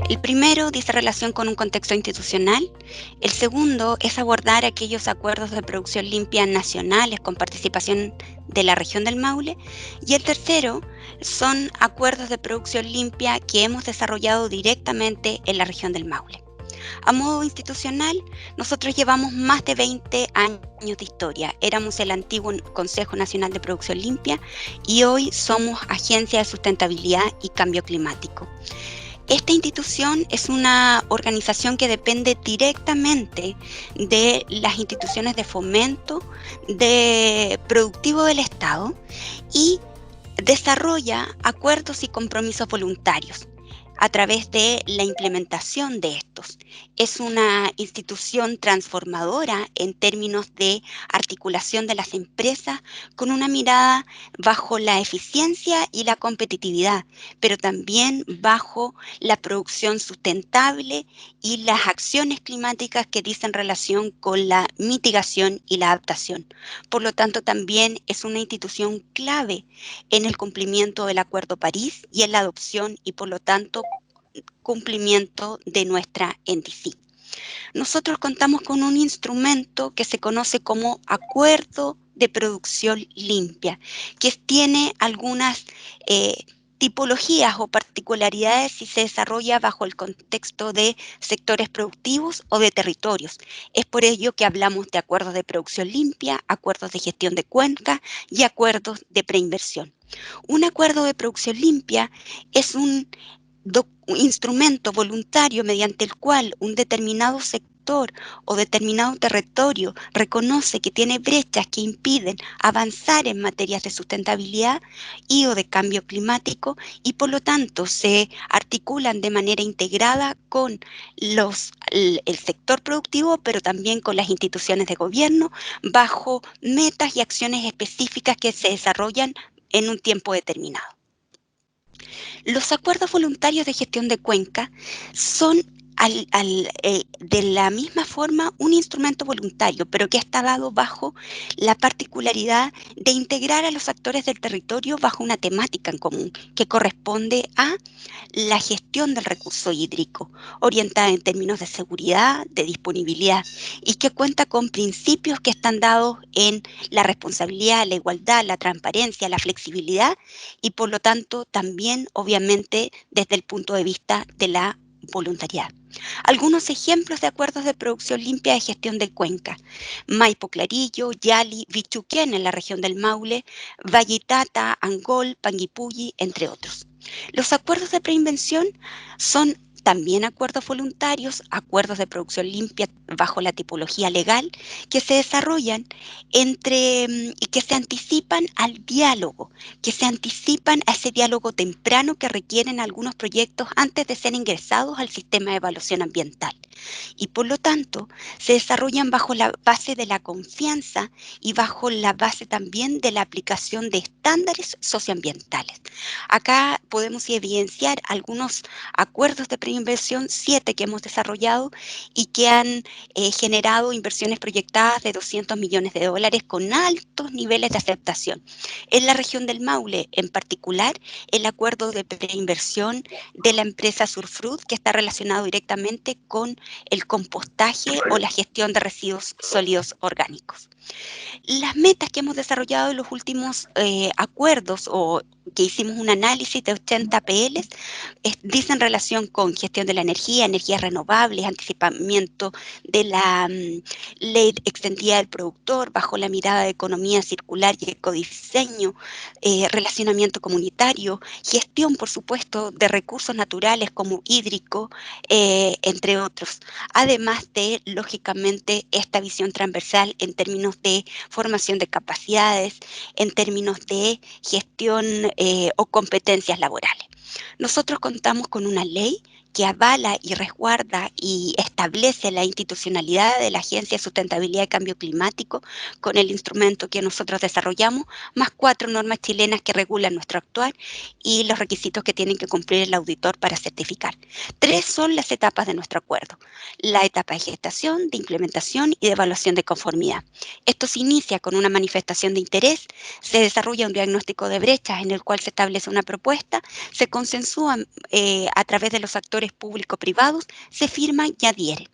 El primero dice relación con un contexto institucional. El segundo es abordar aquellos acuerdos de producción limpia nacionales con participación de la región del Maule. Y el tercero son acuerdos de producción limpia que hemos desarrollado directamente en la región del Maule. A modo institucional, nosotros llevamos más de 20 años de historia. Éramos el antiguo Consejo Nacional de Producción Limpia y hoy somos Agencia de Sustentabilidad y Cambio Climático. Esta institución es una organización que depende directamente de las instituciones de fomento productivo del Estado y desarrolla acuerdos y compromisos voluntarios a través de la implementación de estos. Es una institución transformadora en términos de articulación de las empresas con una mirada bajo la eficiencia y la competitividad, pero también bajo la producción sustentable y las acciones climáticas que dicen relación con la mitigación y la adaptación. Por lo tanto, también es una institución clave en el cumplimiento del Acuerdo París y en la adopción y, por lo tanto, cumplimiento de nuestra NDC. Nosotros contamos con un instrumento que se conoce como Acuerdo de Producción Limpia, que tiene algunas tipologías o particularidades si se desarrolla bajo el contexto de sectores productivos o de territorios. Es por ello que hablamos de acuerdos de producción limpia, acuerdos de gestión de cuenca y acuerdos de preinversión. Un acuerdo de producción limpia es un instrumento voluntario mediante el cual un determinado sector o determinado territorio reconoce que tiene brechas que impiden avanzar en materias de sustentabilidad y o de cambio climático y por lo tanto se articulan de manera integrada con el sector productivo, pero también con las instituciones de gobierno bajo metas y acciones específicas que se desarrollan en un tiempo determinado. Los acuerdos voluntarios de gestión de cuenca son de la misma forma un instrumento voluntario, pero que está dado bajo la particularidad de integrar a los actores del territorio bajo una temática en común, que corresponde a la gestión del recurso hídrico, orientada en términos de seguridad, de disponibilidad, y que cuenta con principios que están dados en la responsabilidad, la igualdad, la transparencia, la flexibilidad, y por lo tanto también obviamente desde el punto de vista de la voluntariedad. Algunos ejemplos de acuerdos de producción limpia de gestión de cuenca: Maipo Clarillo, Yali, Vichuquén en la región del Maule, Valletata, Angol, Panguipulli, entre otros. Los acuerdos de preinvención son también acuerdos voluntarios, acuerdos de producción limpia bajo la tipología legal, que se desarrollan y que se anticipan al diálogo, que se anticipan a ese diálogo temprano que requieren algunos proyectos antes de ser ingresados al sistema de evaluación ambiental. Y por lo tanto, se desarrollan bajo la base de la confianza y bajo la base también de la aplicación de estándares socioambientales. Acá podemos evidenciar algunos acuerdos de preinversión, 7 que hemos desarrollado y que han generado inversiones proyectadas de $200 millones con altos niveles de aceptación. En la región del Maule, en particular, el acuerdo de preinversión de la empresa Surfruit, que está relacionado directamente con el compostaje o la gestión de residuos sólidos orgánicos. Las metas que hemos desarrollado en los últimos acuerdos o que hicimos un análisis de 80 PLs, dicen relación con gestión de la energía, energías renovables, anticipamiento de la ley extendida del productor bajo la mirada de economía circular y ecodiseño, relacionamiento comunitario, gestión, por supuesto, de recursos naturales como hídrico, entre otros. Además de, lógicamente, esta visión transversal en términos de formación de capacidades, en términos de gestión o competencias laborales. Nosotros contamos con una ley que avala y resguarda y establece la institucionalidad de la Agencia de Sustentabilidad y Cambio Climático con el instrumento que nosotros desarrollamos, más 4 normas chilenas que regulan nuestro actuar y los requisitos que tienen que cumplir el auditor para certificar. 3 son las etapas de nuestro acuerdo: la etapa de gestación, de implementación y de evaluación de conformidad. Esto se inicia con una manifestación de interés, se desarrolla un diagnóstico de brechas en el cual se establece una propuesta, se consensúa a través de los actores sectores público-privados se firma y adhiere.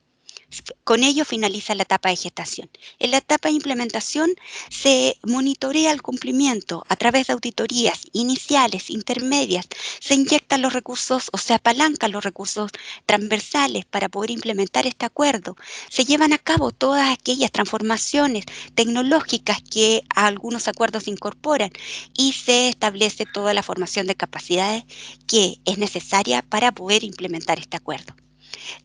Con ello finaliza la etapa de gestación. En la etapa de implementación se monitorea el cumplimiento a través de auditorías iniciales, intermedias, se inyectan los recursos o se apalancan los recursos transversales para poder implementar este acuerdo. Se llevan a cabo todas aquellas transformaciones tecnológicas que a algunos acuerdos incorporan y se establece toda la formación de capacidades que es necesaria para poder implementar este acuerdo.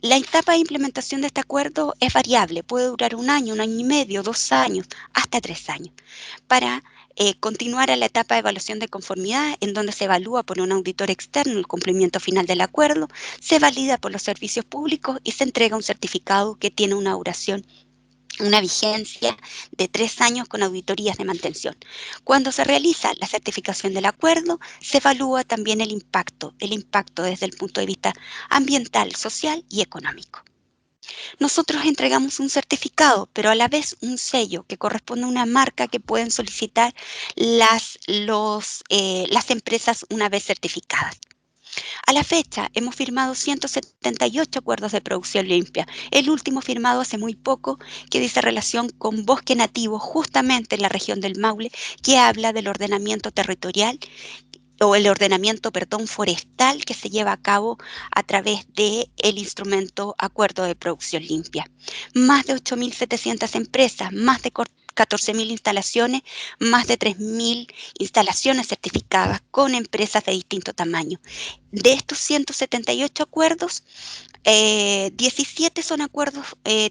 La etapa de implementación de este acuerdo es variable, puede durar un año y medio, 2 años, hasta 3 años, para continuar a la etapa de evaluación de conformidad, en donde se evalúa por un auditor externo el cumplimiento final del acuerdo, se valida por los servicios públicos y se entrega un certificado que tiene una vigencia de 3 años con auditorías de mantención. Cuando se realiza la certificación del acuerdo, se evalúa también el impacto desde el punto de vista ambiental, social y económico. Nosotros entregamos un certificado, pero a la vez un sello que corresponde a una marca que pueden solicitar las empresas una vez certificadas. A la fecha, hemos firmado 178 acuerdos de producción limpia. El último firmado hace muy poco, que dice relación con bosque nativo, justamente en la región del Maule, que habla del ordenamiento territorial o el ordenamiento, perdón, forestal que se lleva a cabo a través del instrumento Acuerdo de Producción Limpia. Más de 8.700 empresas, más de 14.000 instalaciones, más de 3.000 instalaciones certificadas con empresas de distinto tamaño. De estos 178 acuerdos, 17 son acuerdos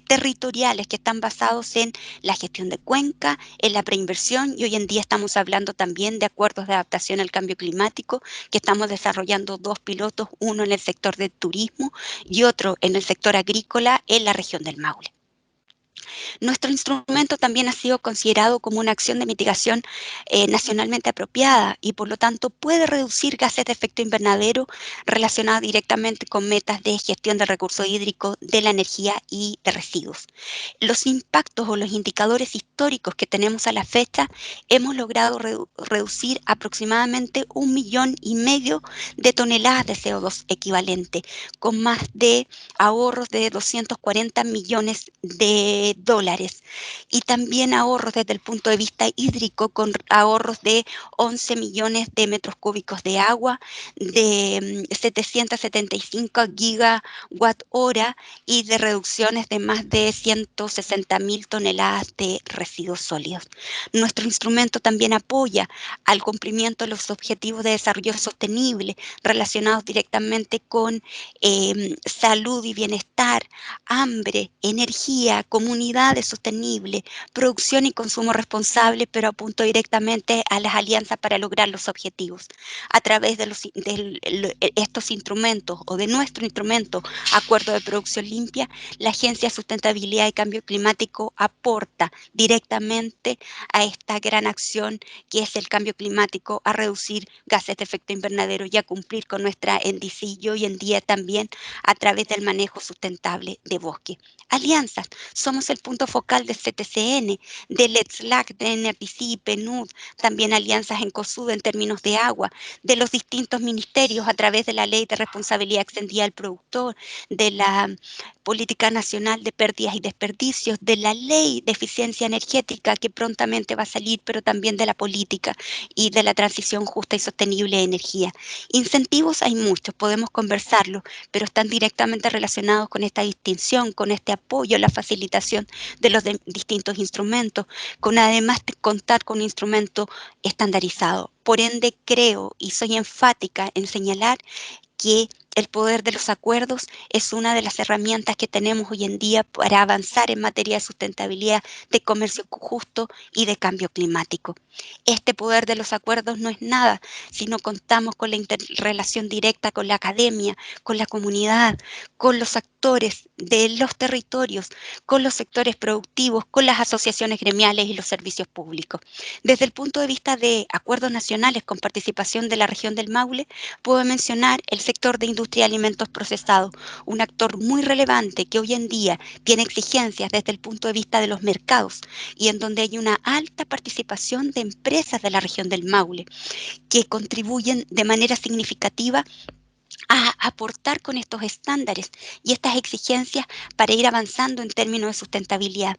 territoriales que están basados en la gestión de cuenca, en la preinversión, y hoy en día estamos hablando también de acuerdos de adaptación al cambio climático, que estamos desarrollando 2 pilotos, uno en el sector del turismo y otro en el sector agrícola en la región del Maule. Nuestro instrumento también ha sido considerado como una acción de mitigación nacionalmente apropiada y por lo tanto puede reducir gases de efecto invernadero relacionados directamente con metas de gestión del recurso hídrico, de la energía y de residuos. Los impactos o los indicadores históricos que tenemos a la fecha, hemos logrado reducir aproximadamente 1,5 millones de toneladas de CO2 equivalente, con más de ahorros de 240 millones de dólares y también ahorros desde el punto de vista hídrico con ahorros de 11 millones de metros cúbicos de agua, de 775 gigawatt hora y de reducciones de más de 160.000 toneladas de residuos sólidos. Nuestro instrumento también apoya al cumplimiento de los objetivos de desarrollo sostenible relacionados directamente con salud y bienestar, hambre, energía, comunidades sostenibles, producción y consumo responsable, pero apunto directamente a las alianzas para lograr los objetivos. A través de estos instrumentos o de nuestro instrumento Acuerdo de Producción Limpia, la Agencia de Sustentabilidad y Cambio Climático aporta directamente a esta gran acción que es el cambio climático, a reducir gases de efecto invernadero y a cumplir con nuestra NDC y hoy en día también a través del manejo sustentable de bosque. Alianzas, somos el punto focal de CTCN, de Let's LAC, de NRDC, PNUD, también alianzas en COSUD en términos de agua, de los distintos ministerios a través de la Ley de Responsabilidad Extendida al Productor, de la Política Nacional de Pérdidas y Desperdicios, de la Ley de Eficiencia Energética que prontamente va a salir, pero también de la política y de la transición justa y sostenible de energía. Incentivos hay muchos, podemos conversarlo, pero están directamente relacionados con esta distinción, con este apoyo, la facilitación de los distintos instrumentos, con además de contar con un instrumento estandarizado. Por ende, creo y soy enfática en señalar que el poder de los acuerdos es una de las herramientas que tenemos hoy en día para avanzar en materia de sustentabilidad, de comercio justo y de cambio climático. Este poder de los acuerdos no es nada si no contamos con la interrelación directa con la academia, con la comunidad, con los actores de los territorios, con los sectores productivos, con las asociaciones gremiales y los servicios públicos. Desde el punto de vista de acuerdos nacionales con participación de la región del Maule, puedo mencionar el sector de industria de alimentos procesados, un actor muy relevante que hoy en día tiene exigencias desde el punto de vista de los mercados y en donde hay una alta participación de empresas de la región del Maule que contribuyen de manera significativa a aportar con estos estándares y estas exigencias para ir avanzando en términos de sustentabilidad.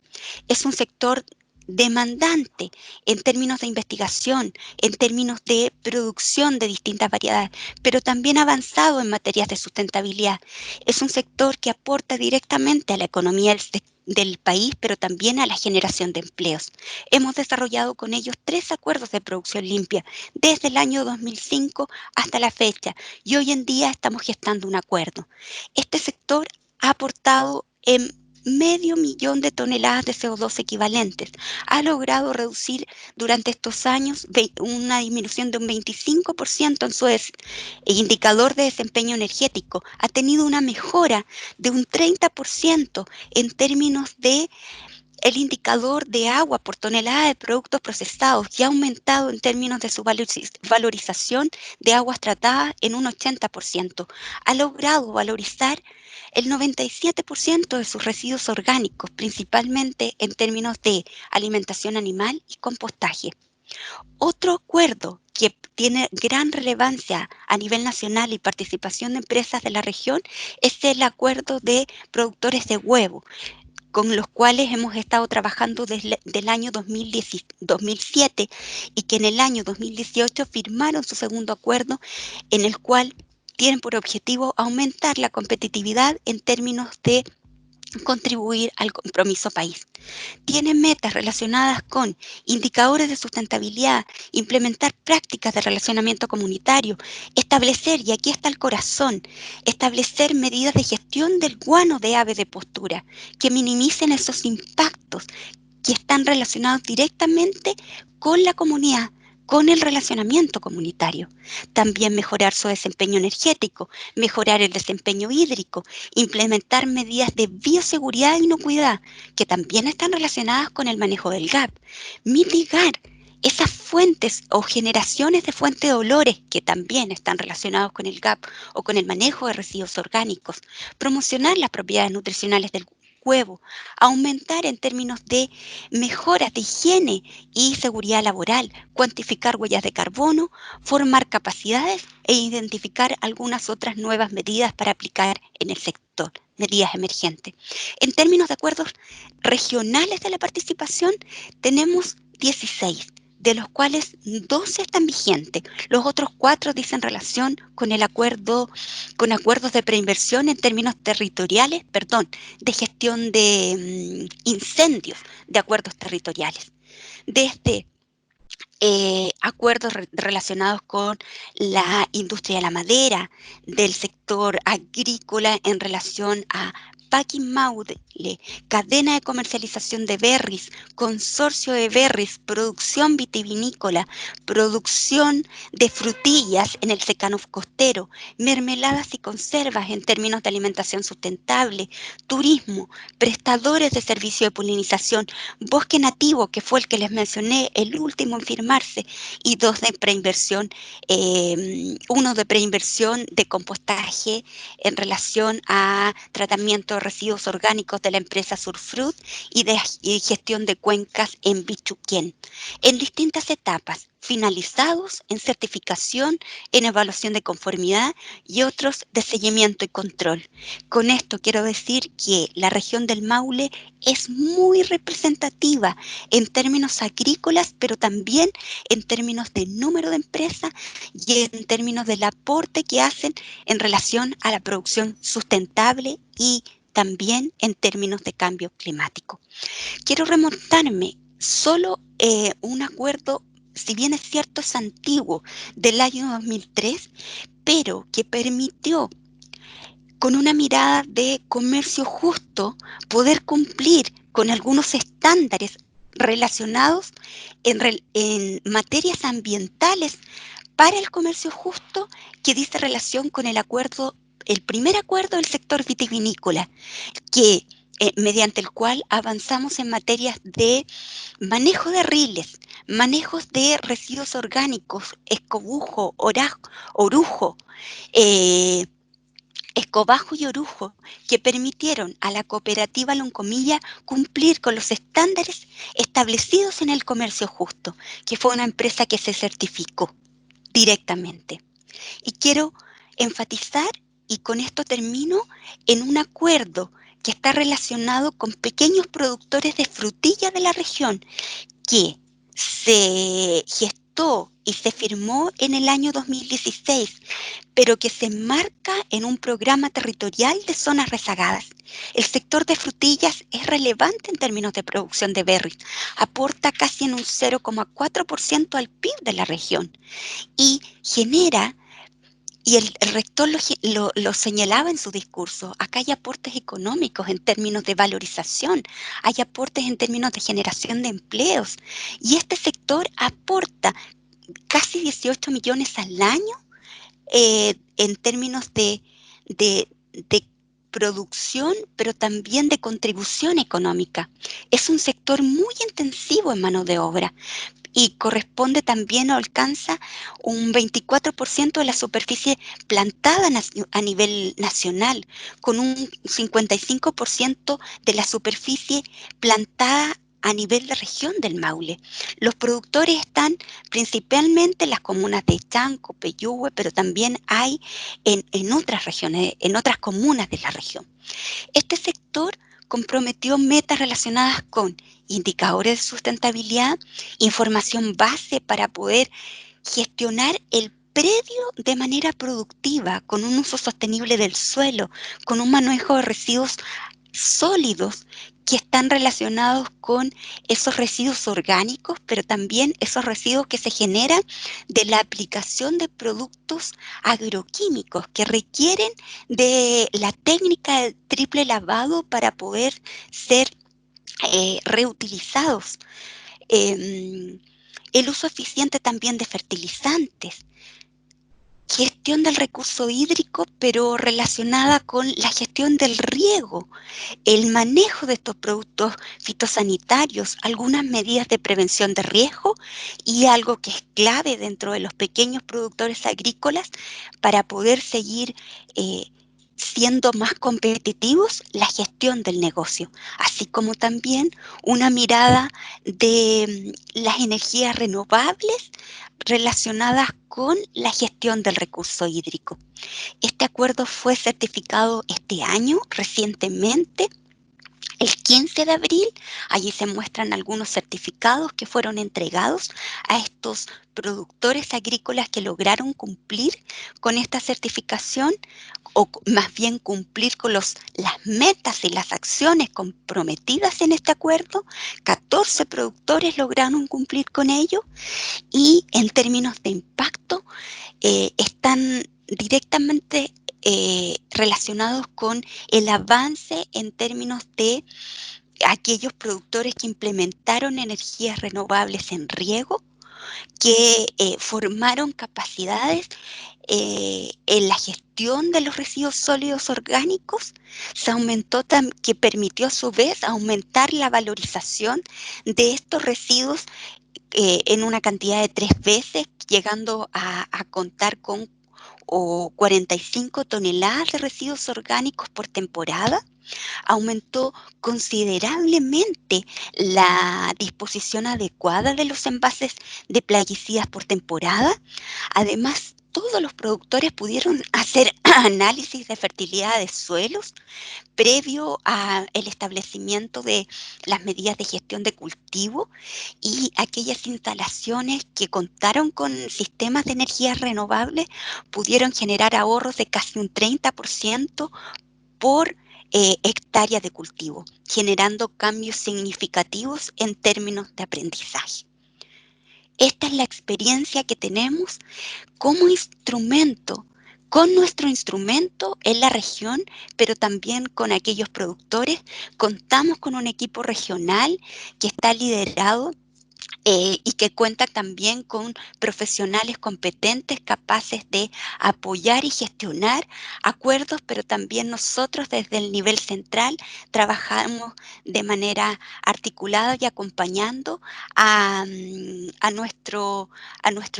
Es un sector demandante en términos de investigación, en términos de producción de distintas variedades, pero también avanzado en materias de sustentabilidad. Es un sector que aporta directamente a la economía del país, pero también a la generación de empleos. Hemos desarrollado con ellos 3 acuerdos de producción limpia desde el año 2005 hasta la fecha, y hoy en día estamos gestando un acuerdo. Este sector ha aportado en 500.000 de toneladas de CO2 equivalentes. Ha logrado reducir durante estos años una disminución de un 25% en su indicador de desempeño energético. Ha tenido una mejora de un 30% en términos de el indicador de agua por tonelada de productos procesados, y ha aumentado en términos de su valorización de aguas tratadas en un 80%. Ha logrado valorizar el 97% de sus residuos orgánicos, principalmente en términos de alimentación animal y compostaje. Otro acuerdo que tiene gran relevancia a nivel nacional y participación de empresas de la región es el acuerdo de productores de huevo, con los cuales hemos estado trabajando desde el año 2007, y que en el año 2018 firmaron su segundo acuerdo, en el cual tienen por objetivo aumentar la competitividad en términos de contribuir al compromiso país. Tienen metas relacionadas con indicadores de sustentabilidad, implementar prácticas de relacionamiento comunitario, establecer, y aquí está el corazón, establecer medidas de gestión del guano de ave de postura que minimicen esos impactos que están relacionados directamente con la comunidad, con el relacionamiento comunitario. También mejorar su desempeño energético, mejorar el desempeño hídrico, implementar medidas de bioseguridad e inocuidad que también están relacionadas con el manejo del GAP, mitigar esas fuentes o generaciones de fuentes de olores que también están relacionados con el GAP o con el manejo de residuos orgánicos, promocionar las propiedades nutricionales del huevo, aumentar en términos de mejoras de higiene y seguridad laboral, cuantificar huellas de carbono, formar capacidades e identificar algunas otras nuevas medidas para aplicar en el sector, medidas emergentes. En términos de acuerdos regionales de la participación, tenemos 16, de los cuales 12 están vigentes. Los otros 4 dicen relación con el acuerdo, con acuerdos de preinversión en términos territoriales, de gestión de incendios, de acuerdos territoriales. Desde acuerdos relacionados con la industria de la madera, del sector agrícola en relación a Packing Maule, cadena de comercialización de berries, consorcio de berries, producción vitivinícola, producción de frutillas en el secano costero, mermeladas y conservas en términos de alimentación sustentable, turismo, prestadores de servicio de polinización, bosque nativo, que fue el que les mencioné, el último en firmarse, y 2 de preinversión, uno de preinversión de compostaje en relación a tratamiento de residuos orgánicos de la empresa Surfruit y de gestión de cuencas en Bichuquén, en distintas etapas, finalizados en certificación, en evaluación de conformidad y otros de seguimiento y control. Con esto quiero decir que la región del Maule es muy representativa en términos agrícolas, pero también en términos de número de empresas y en términos del aporte que hacen en relación a la producción sustentable y también en términos de cambio climático. Quiero remontarme solo un acuerdo, si bien es cierto es antiguo, del año 2003, pero que permitió, con una mirada de comercio justo, poder cumplir con algunos estándares relacionados en materias ambientales para el comercio justo, que dice relación con el primer acuerdo del sector vitivinícola, que mediante el cual avanzamos en materias de manejo de riles, manejos de residuos orgánicos, escobujo, orujo, eh, escobajo y orujo, que permitieron a la cooperativa Loncomilla cumplir con los estándares establecidos en el comercio justo, que fue una empresa que se certificó directamente. Y quiero enfatizar, y con esto termino, en un acuerdo que está relacionado con pequeños productores de frutilla de la región, que se gestó y se firmó en el año 2016, pero que se enmarca en un programa territorial de zonas rezagadas. El sector de frutillas es relevante en términos de producción de berries, aporta casi en un 0,4% al PIB de la región y genera, y el rector lo señalaba en su discurso, acá hay aportes económicos en términos de valorización, hay aportes en términos de generación de empleos, y este sector aporta casi 18 millones al año en términos de producción, pero también de contribución económica. Es un sector muy intensivo en mano de obra y corresponde también o alcanza un 24% de la superficie plantada a nivel nacional, con un 55% de la superficie plantada a nivel de región del Maule. Los productores están principalmente en las comunas de Chanco, Peyúgue, pero también hay en otras regiones, en otras comunas de la región. Este sector comprometió metas relacionadas con indicadores de sustentabilidad, información base para poder gestionar el predio de manera productiva, con un uso sostenible del suelo, con un manejo de residuos sólidos que están relacionados con esos residuos orgánicos, pero también esos residuos que se generan de la aplicación de productos agroquímicos que requieren de la técnica del triple lavado para poder ser reutilizados. El uso eficiente también de fertilizantes, gestión del recurso hídrico, pero relacionada con la gestión del riego, el manejo de estos productos fitosanitarios, algunas medidas de prevención de riesgo y algo que es clave dentro de los pequeños productores agrícolas para poder seguir siendo más competitivos, la gestión del negocio, así como también una mirada de las energías renovables relacionadas con la gestión del recurso hídrico. Este acuerdo fue certificado este año, recientemente, el 15 de abril. Allí se muestran algunos certificados que fueron entregados a estos productores agrícolas que lograron cumplir con esta certificación, o más bien cumplir con las metas y las acciones comprometidas en este acuerdo. 14 productores lograron cumplir con ello, y en términos de impacto están directamente relacionados con el avance en términos de aquellos productores que implementaron energías renovables en riego, que formaron capacidades en la gestión de los residuos sólidos orgánicos, se aumentó que permitió a su vez aumentar la valorización de estos residuos en una cantidad de 3 veces, llegando a contar con 45 toneladas de residuos orgánicos por temporada. Aumentó considerablemente la disposición adecuada de los envases de plaguicidas por temporada. Además, todos los productores pudieron hacer análisis de fertilidad de suelos previo al establecimiento de las medidas de gestión de cultivo, y aquellas instalaciones que contaron con sistemas de energías renovables pudieron generar ahorros de casi un 30% por hectárea de cultivo, generando cambios significativos en términos de aprendizaje. Esta es la experiencia que tenemos como instrumento, con nuestro instrumento en la región, pero también con aquellos productores. Contamos con un equipo regional que está liderado y que cuenta también con profesionales competentes capaces de apoyar y gestionar acuerdos, pero también nosotros desde el nivel central trabajamos de manera articulada y acompañando a nuestro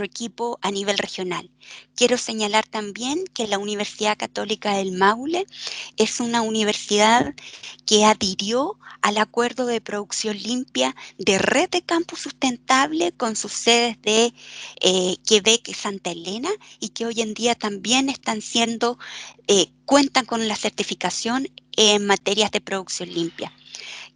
equipo a nivel regional. Quiero señalar también que la Universidad Católica del Maule es una universidad que adhirió al acuerdo de producción limpia de Red de Campus sustentable con sus sedes de Quebec y Santa Elena, y que hoy en día también están siendo, cuentan con la certificación en materias de producción limpia.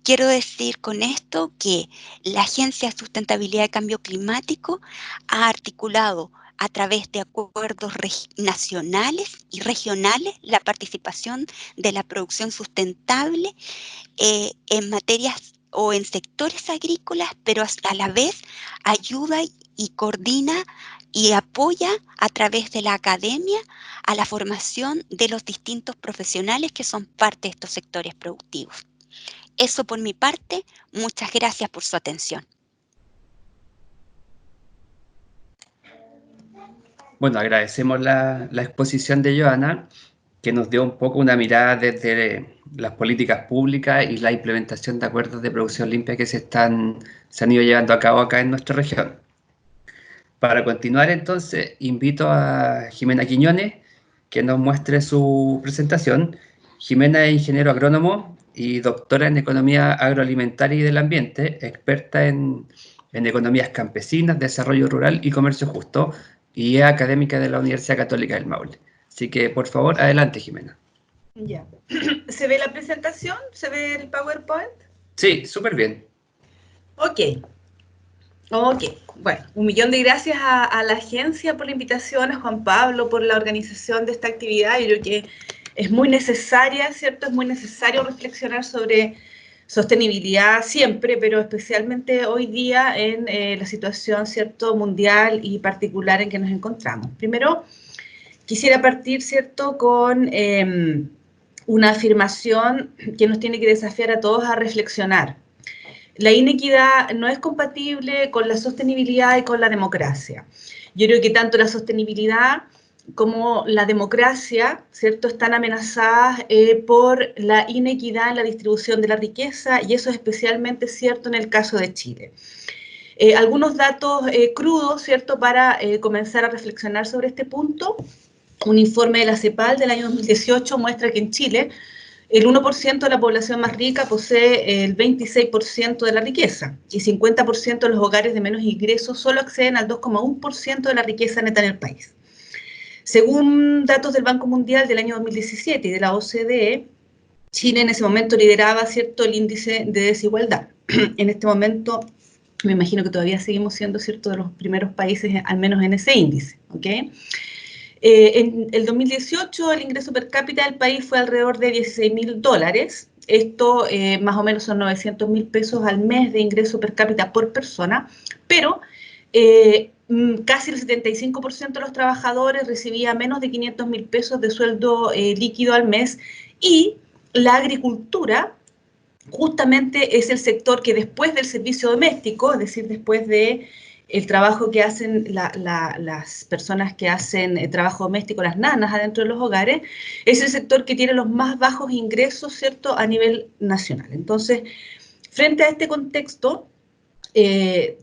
Quiero decir con esto que la Agencia de Sustentabilidad y Cambio Climático ha articulado a través de acuerdos nacionales y regionales la participación de la producción sustentable en materias o en sectores agrícolas, pero a la vez ayuda y coordina y apoya a través de la academia a la formación de los distintos profesionales que son parte de estos sectores productivos. Eso por mi parte, muchas gracias por su atención. Bueno, agradecemos la exposición de Joana, que nos dio un poco una mirada desde las políticas públicas y la implementación de acuerdos de producción limpia que se han ido llevando a cabo acá en nuestra región. Para continuar, entonces, invito a Jimena Quiñones, que nos muestre su presentación. Jimena es ingeniero agrónomo y doctora en Economía Agroalimentaria y del Ambiente, experta en economías campesinas, desarrollo rural y comercio justo, y es académica de la Universidad Católica del Maule. Así que, por favor, adelante, Jimena. Ya. ¿Se ve la presentación? ¿Se ve el PowerPoint? Sí, súper bien. Ok. Bueno, un millón de gracias a la agencia por la invitación, a Juan Pablo por la organización de esta actividad. Yo creo que es muy necesaria, ¿cierto? Es muy necesario reflexionar sobre sostenibilidad siempre, pero especialmente hoy día en la situación, ¿cierto?, mundial y particular en que nos encontramos. Primero, quisiera partir, ¿cierto?, con una afirmación que nos tiene que desafiar a todos a reflexionar. La inequidad no es compatible con la sostenibilidad y con la democracia. Yo creo que tanto la sostenibilidad como la democracia, ¿cierto?, están amenazadas por la inequidad en la distribución de la riqueza, y eso es especialmente cierto en el caso de Chile. Algunos datos crudos, ¿cierto?, para comenzar a reflexionar sobre este punto. Un informe de la CEPAL del año 2018 muestra que en Chile el 1% de la población más rica posee el 26% de la riqueza, y 50% de los hogares de menos ingresos solo acceden al 2,1% de la riqueza neta en el país. Según datos del Banco Mundial del año 2017 y de la OCDE, Chile en ese momento lideraba, ¿cierto?, el índice de desigualdad. En este momento, me imagino que todavía seguimos siendo, ¿cierto?, de los primeros países, al menos en ese índice, ¿ok? En el 2018 el ingreso per cápita del país fue alrededor de $16.000. Esto más o menos son 900.000 pesos al mes de ingreso per cápita por persona, pero casi el 75% de los trabajadores recibía menos de 500.000 pesos de sueldo líquido al mes, y la agricultura justamente es el sector que después del servicio doméstico, es decir, después de el trabajo que hacen las personas que hacen trabajo doméstico, las nanas adentro de los hogares, es el sector que tiene los más bajos ingresos, ¿cierto?, a nivel nacional. Entonces, frente a este contexto,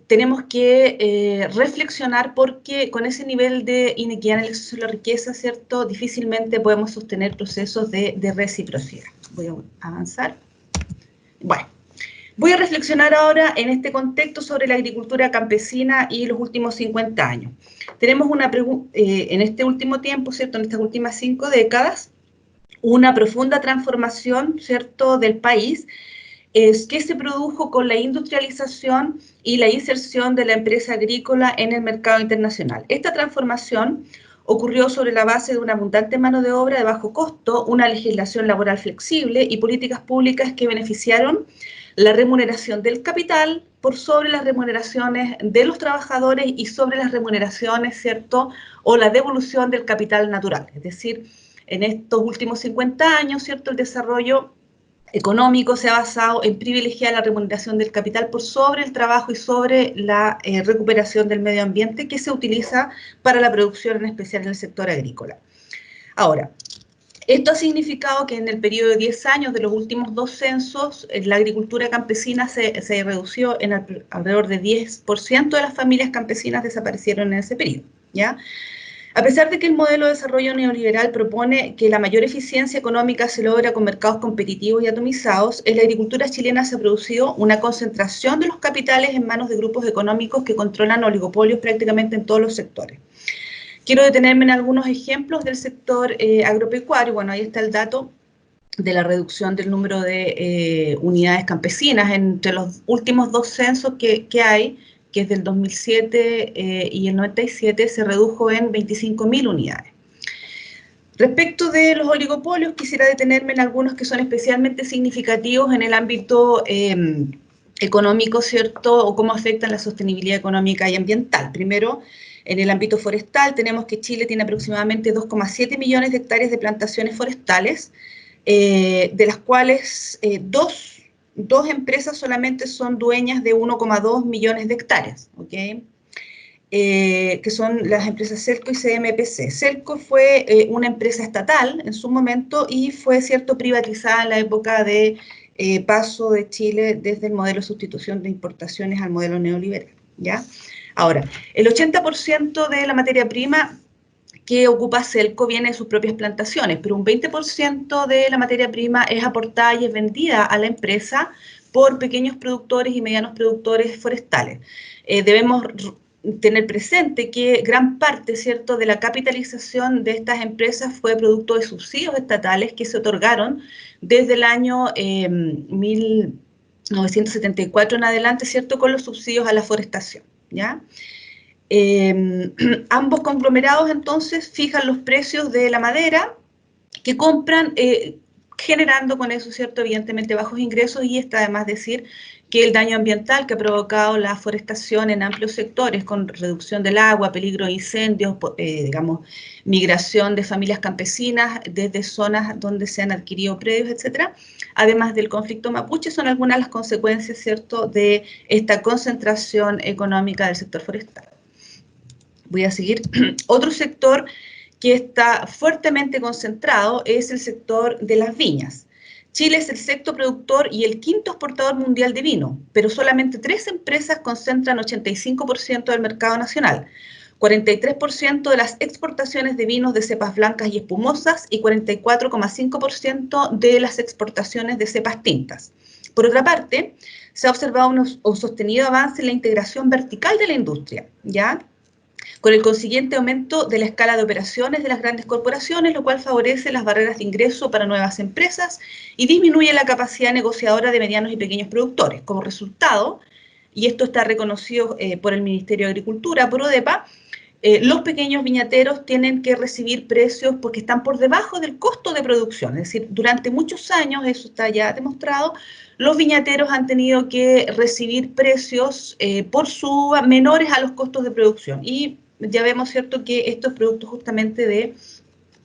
tenemos que reflexionar, porque con ese nivel de inequidad en el acceso a la riqueza, ¿cierto?, difícilmente podemos sostener procesos de reciprocidad. Voy a avanzar. Bueno. Voy a reflexionar ahora en este contexto sobre la agricultura campesina y los últimos 50 años. Tenemos una en este último tiempo, ¿cierto?, en estas últimas 5 décadas, una profunda transformación, ¿cierto?, del país, que se produjo con la industrialización y la inserción de la empresa agrícola en el mercado internacional. Esta transformación ocurrió sobre la base de una abundante mano de obra de bajo costo, una legislación laboral flexible y políticas públicas que beneficiaron la remuneración del capital por sobre las remuneraciones de los trabajadores y sobre las remuneraciones, ¿cierto?, o la devolución del capital natural. Es decir, en estos últimos 50 años, ¿cierto?, el desarrollo económico se ha basado en privilegiar la remuneración del capital por sobre el trabajo y sobre la recuperación del medio ambiente que se utiliza para la producción, en especial en el sector agrícola. Ahora, esto ha significado que en el periodo de 10 años de los últimos 2 censos, la agricultura campesina se redució en alrededor de 10% de las familias campesinas desaparecieron en ese periodo, ¿ya? A pesar de que el modelo de desarrollo neoliberal propone que la mayor eficiencia económica se logra con mercados competitivos y atomizados, en la agricultura chilena se ha producido una concentración de los capitales en manos de grupos económicos que controlan oligopolios prácticamente en todos los sectores. Quiero detenerme en algunos ejemplos del sector agropecuario. Bueno, ahí está el dato de la reducción del número de unidades campesinas entre los últimos dos censos que hay, que es del 2007 y el 97, se redujo en 25.000 unidades. Respecto de los oligopolios, quisiera detenerme en algunos que son especialmente significativos en el ámbito económico, ¿cierto? O cómo afectan la sostenibilidad económica y ambiental. Primero, en el ámbito forestal, tenemos que Chile tiene aproximadamente 2,7 millones de hectáreas de plantaciones forestales, de las cuales dos empresas solamente son dueñas de 1,2 millones de hectáreas, ¿ok? Que son las empresas Celco y CMPC. Celco fue una empresa estatal en su momento y fue, cierto, privatizada en la época de paso de Chile desde el modelo de sustitución de importaciones al modelo neoliberal, ¿ya? Ahora, el 80% de la materia prima que ocupa Celco viene de sus propias plantaciones, pero un 20% de la materia prima es aportada y es vendida a la empresa por pequeños productores y medianos productores forestales. Debemos tener presente que gran parte, ¿cierto?, de la capitalización de estas empresas fue producto de subsidios estatales que se otorgaron desde el año 1974 en adelante, ¿cierto?, con los subsidios a la forestación, ¿ya? Ambos conglomerados entonces fijan los precios de la madera que compran, generando con eso, ¿cierto?, evidentemente bajos ingresos, y está además decir que el daño ambiental que ha provocado la forestación en amplios sectores, con reducción del agua, peligro de incendios, digamos, migración de familias campesinas desde zonas donde se han adquirido predios, etcétera, además del conflicto mapuche, son algunas de las consecuencias, ¿cierto?, de esta concentración económica del sector forestal. Voy a seguir. Otro sector que está fuertemente concentrado es el sector de las viñas. Chile es el sexto productor y el quinto exportador mundial de vino, pero solamente 3 empresas concentran 85% del mercado nacional, 43% de las exportaciones de vinos de cepas blancas y espumosas y 44,5% de las exportaciones de cepas tintas. Por otra parte, se ha observado un sostenido avance en la integración vertical de la industria, ¿ya?, con el consiguiente aumento de la escala de operaciones de las grandes corporaciones, lo cual favorece las barreras de ingreso para nuevas empresas y disminuye la capacidad negociadora de medianos y pequeños productores. Como resultado, y esto está reconocido por el Ministerio de Agricultura, por ODEPA, los pequeños viñateros tienen que recibir precios porque están por debajo del costo de producción. Es decir, durante muchos años, eso está ya demostrado, los viñateros han tenido que recibir precios menores a los costos de producción. Y ya vemos, ¿cierto?, que esto es producto justamente de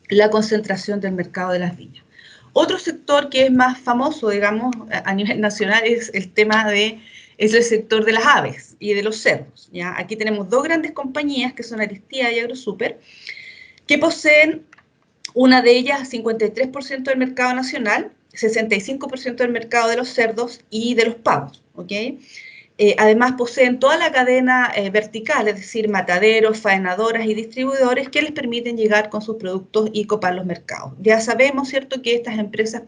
la concentración del mercado de las viñas. Otro sector que es más famoso, digamos, a nivel nacional es el sector de las aves y de los cerdos, ¿ya? Aquí tenemos 2 grandes compañías que son Aristía y AgroSuper, que poseen, una de ellas 53% del mercado nacional, 65% del mercado de los cerdos y de los pavos, ¿ok? Además poseen toda la cadena vertical, es decir, mataderos, faenadoras y distribuidores que les permiten llegar con sus productos y copar los mercados. Ya sabemos, ¿cierto?, que estas empresas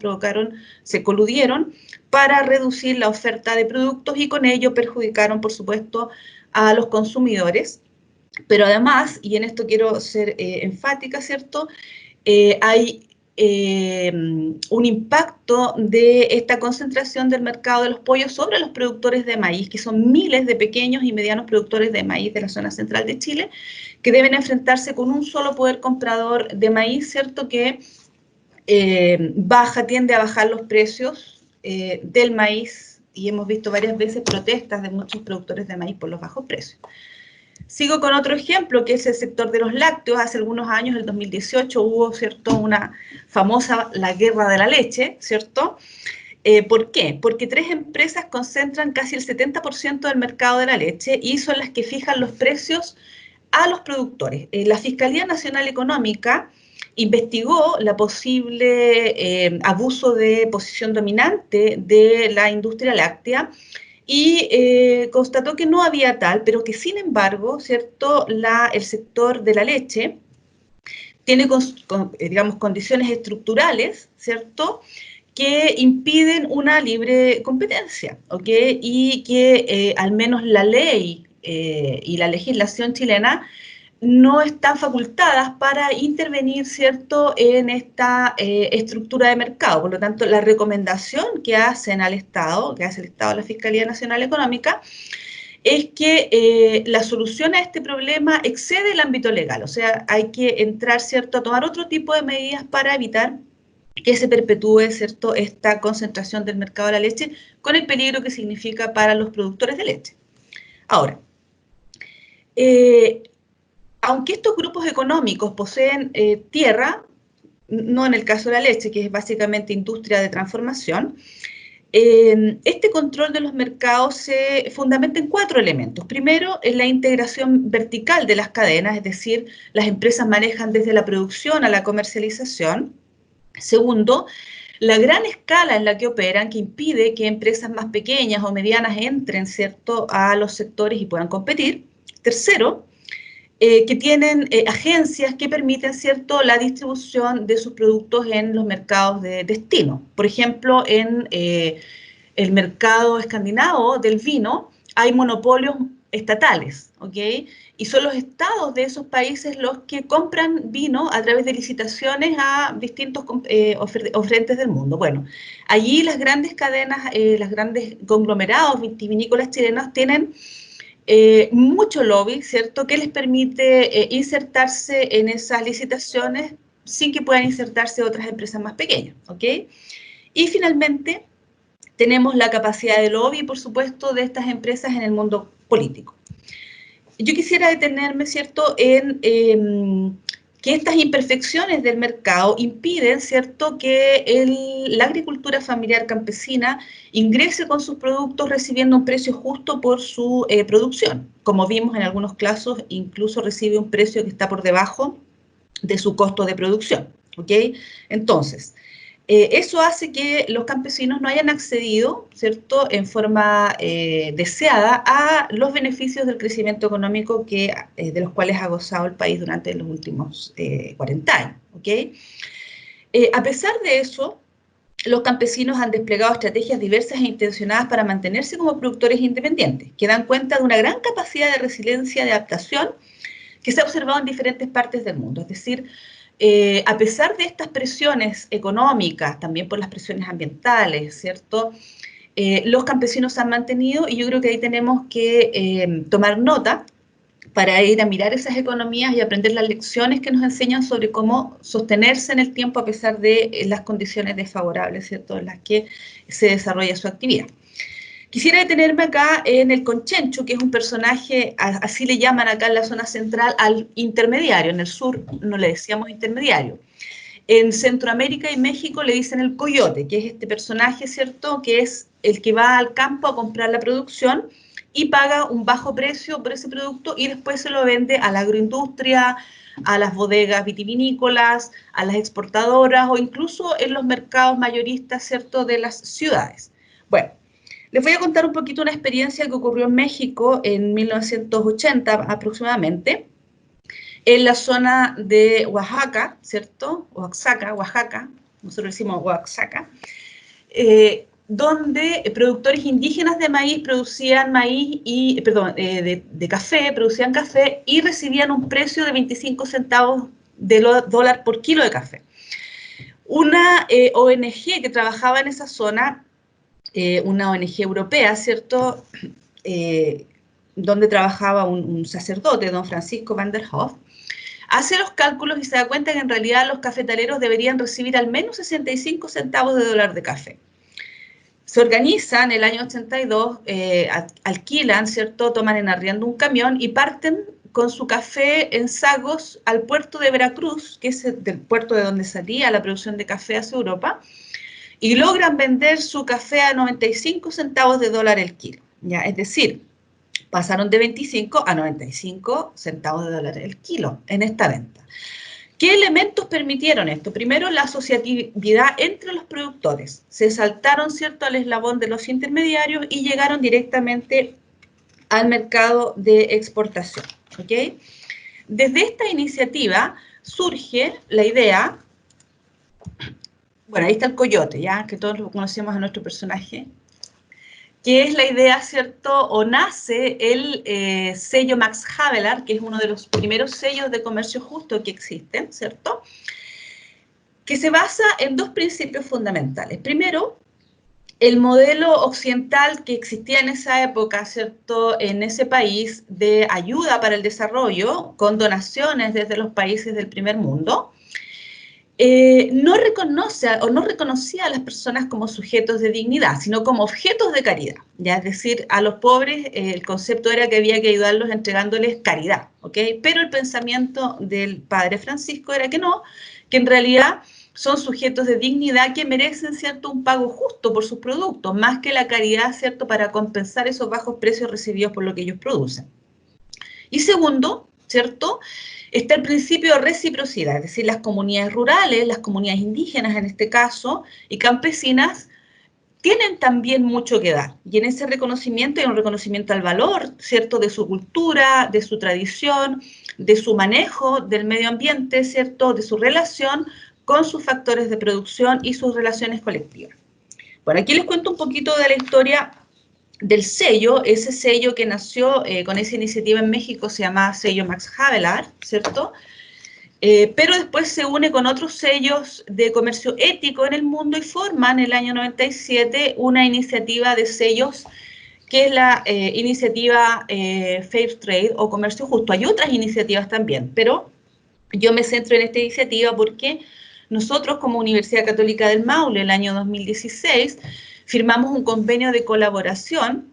se coludieron para reducir la oferta de productos y con ello perjudicaron, por supuesto, a los consumidores. Pero además, y en esto quiero ser enfática, ¿cierto?, hay un impacto de esta concentración del mercado de los pollos sobre los productores de maíz, que son miles de pequeños y medianos productores de maíz de la zona central de Chile, que deben enfrentarse con un solo poder comprador de maíz, ¿cierto?, que tiende a bajar los precios del maíz, y hemos visto varias veces protestas de muchos productores de maíz por los bajos precios. Sigo con otro ejemplo, que es el sector de los lácteos. Hace algunos años, en el 2018, hubo, ¿cierto?, una famosa, la guerra de la leche, ¿cierto? ¿Por qué? Porque 3 empresas concentran casi el 70% del mercado de la leche y son las que fijan los precios a los productores. La Fiscalía Nacional Económica investigó la posible abuso de posición dominante de la industria láctea y constató que no había tal, pero que sin embargo, ¿cierto?, el sector de la leche tiene, digamos, condiciones estructurales, ¿cierto?, que impiden una libre competencia, ¿ok? Y que al menos la ley y la legislación chilena no están facultadas para intervenir, ¿cierto?, en esta estructura de mercado. Por lo tanto, la recomendación que hacen al Estado, que hace el Estado a la Fiscalía Nacional Económica, es que la solución a este problema excede el ámbito legal. O sea, hay que entrar, ¿cierto?, a tomar otro tipo de medidas para evitar que se perpetúe, ¿cierto?, esta concentración del mercado de la leche, con el peligro que significa para los productores de leche. Ahora, aunque estos grupos económicos poseen tierra, no en el caso de la leche, que es básicamente industria de transformación, este control de los mercados se fundamenta en 4 elementos. Primero, es la integración vertical de las cadenas, es decir, las empresas manejan desde la producción a la comercialización. Segundo, la gran escala en la que operan, que impide que empresas más pequeñas o medianas entren, ¿cierto?, a los sectores y puedan competir. Tercero, que tienen agencias que permiten, ¿cierto?, la distribución de sus productos en los mercados de destino. Por ejemplo, en el mercado escandinavo del vino hay monopolios estatales, ¿ok? Y son los estados de esos países los que compran vino a través de licitaciones a distintos oferentes del mundo. Bueno, allí las grandes cadenas, los grandes conglomerados vitivinícolas chilenos tienen mucho lobby, ¿cierto?, que les permite insertarse en esas licitaciones sin que puedan insertarse otras empresas más pequeñas, ¿ok? Y finalmente, tenemos la capacidad de lobby, por supuesto, de estas empresas en el mundo político. Yo quisiera detenerme, ¿cierto?, en que estas imperfecciones del mercado impiden, ¿cierto?, que la agricultura familiar campesina ingrese con sus productos recibiendo un precio justo por su producción. Como vimos en algunos casos, incluso recibe un precio que está por debajo de su costo de producción, ¿ok? Entonces, eso hace que los campesinos no hayan accedido, ¿cierto?, en forma deseada a los beneficios del crecimiento económico de los cuales ha gozado el país durante los últimos 40 años, ¿ok? A pesar de eso, los campesinos han desplegado estrategias diversas e intencionadas para mantenerse como productores independientes, que dan cuenta de una gran capacidad de resiliencia, de adaptación, que se ha observado en diferentes partes del mundo. Es decir, a pesar de estas presiones económicas, también por las presiones ambientales, ¿cierto?, los campesinos se han mantenido y yo creo que ahí tenemos que tomar nota para ir a mirar esas economías y aprender las lecciones que nos enseñan sobre cómo sostenerse en el tiempo a pesar de las condiciones desfavorables, ¿cierto?, en las que se desarrolla su actividad. Quisiera detenerme acá en el Conchencho, que es un personaje, así le llaman acá en la zona central, al intermediario. En el sur no le decíamos intermediario. En Centroamérica y México le dicen el coyote, que es este personaje, ¿cierto?, que es el que va al campo a comprar la producción y paga un bajo precio por ese producto y después se lo vende a la agroindustria, a las bodegas vitivinícolas, a las exportadoras o incluso en los mercados mayoristas, ¿cierto?, de las ciudades. Bueno, les voy a contar un poquito una experiencia que ocurrió en México en 1980 aproximadamente, en la zona de Oaxaca, ¿cierto? Oaxaca, nosotros decimos Oaxaca, donde productores indígenas de maíz producían de café, producían café y recibían un precio de 25 centavos de dólar por kilo de café. Una ONG que trabajaba en esa zona, una ONG europea, ¿cierto?, donde trabajaba un sacerdote, don Francisco van der Hoff, hace los cálculos y se da cuenta que en realidad los cafetaleros deberían recibir al menos 65 centavos de dólar de café. Se organizan el año 82, alquilan, ¿cierto?, toman en arriendo un camión y parten con su café en sacos al puerto de Veracruz, que es el puerto de donde salía la producción de café hacia Europa, y logran vender su café a 95 centavos de dólar el kilo. ¿Ya? Es decir, pasaron de 25 a 95 centavos de dólar el kilo en esta venta. ¿Qué elementos permitieron esto? Primero, la asociatividad entre los productores. Se saltaron, ¿cierto?, al eslabón de los intermediarios y llegaron directamente al mercado de exportación. ¿Ok? Desde esta iniciativa surge la idea, bueno, ahí está el coyote, ya, que todos lo conocemos a nuestro personaje, que es la idea, ¿cierto? O nace el sello Max Havelaar, que es uno de los primeros sellos de comercio justo que existen, ¿cierto? Que se basa en dos principios fundamentales. Primero, el modelo occidental que existía en esa época, ¿cierto? En ese país de ayuda para el desarrollo, con donaciones desde los países del primer mundo, no reconoce o no reconocía a las personas como sujetos de dignidad, sino como objetos de caridad. ¿Ya? Es decir, a los pobres el concepto era que había que ayudarlos entregándoles caridad, ¿ok? Pero el pensamiento del padre Francisco era que no, que en realidad son sujetos de dignidad que merecen, ¿cierto?, un pago justo por sus productos, más que la caridad, ¿cierto?, para compensar esos bajos precios recibidos por lo que ellos producen. Y segundo, ¿cierto?, está el principio de reciprocidad, es decir, las comunidades rurales, las comunidades indígenas en este caso, y campesinas, tienen también mucho que dar. Y en ese reconocimiento hay un reconocimiento al valor, ¿cierto?, de su cultura, de su tradición, de su manejo del medio ambiente, ¿cierto?, de su relación con sus factores de producción y sus relaciones colectivas. Bueno, aquí les cuento un poquito de la historia del sello, ese sello que nació con esa iniciativa en México se llama sello Max Havelaar, ¿cierto? Pero después se une con otros sellos de comercio ético en el mundo y forman en el año 97 una iniciativa de sellos que es la iniciativa Fair Trade o Comercio Justo. Hay otras iniciativas también, pero yo me centro en esta iniciativa porque nosotros como Universidad Católica del Maule, el año 2016, firmamos un convenio de colaboración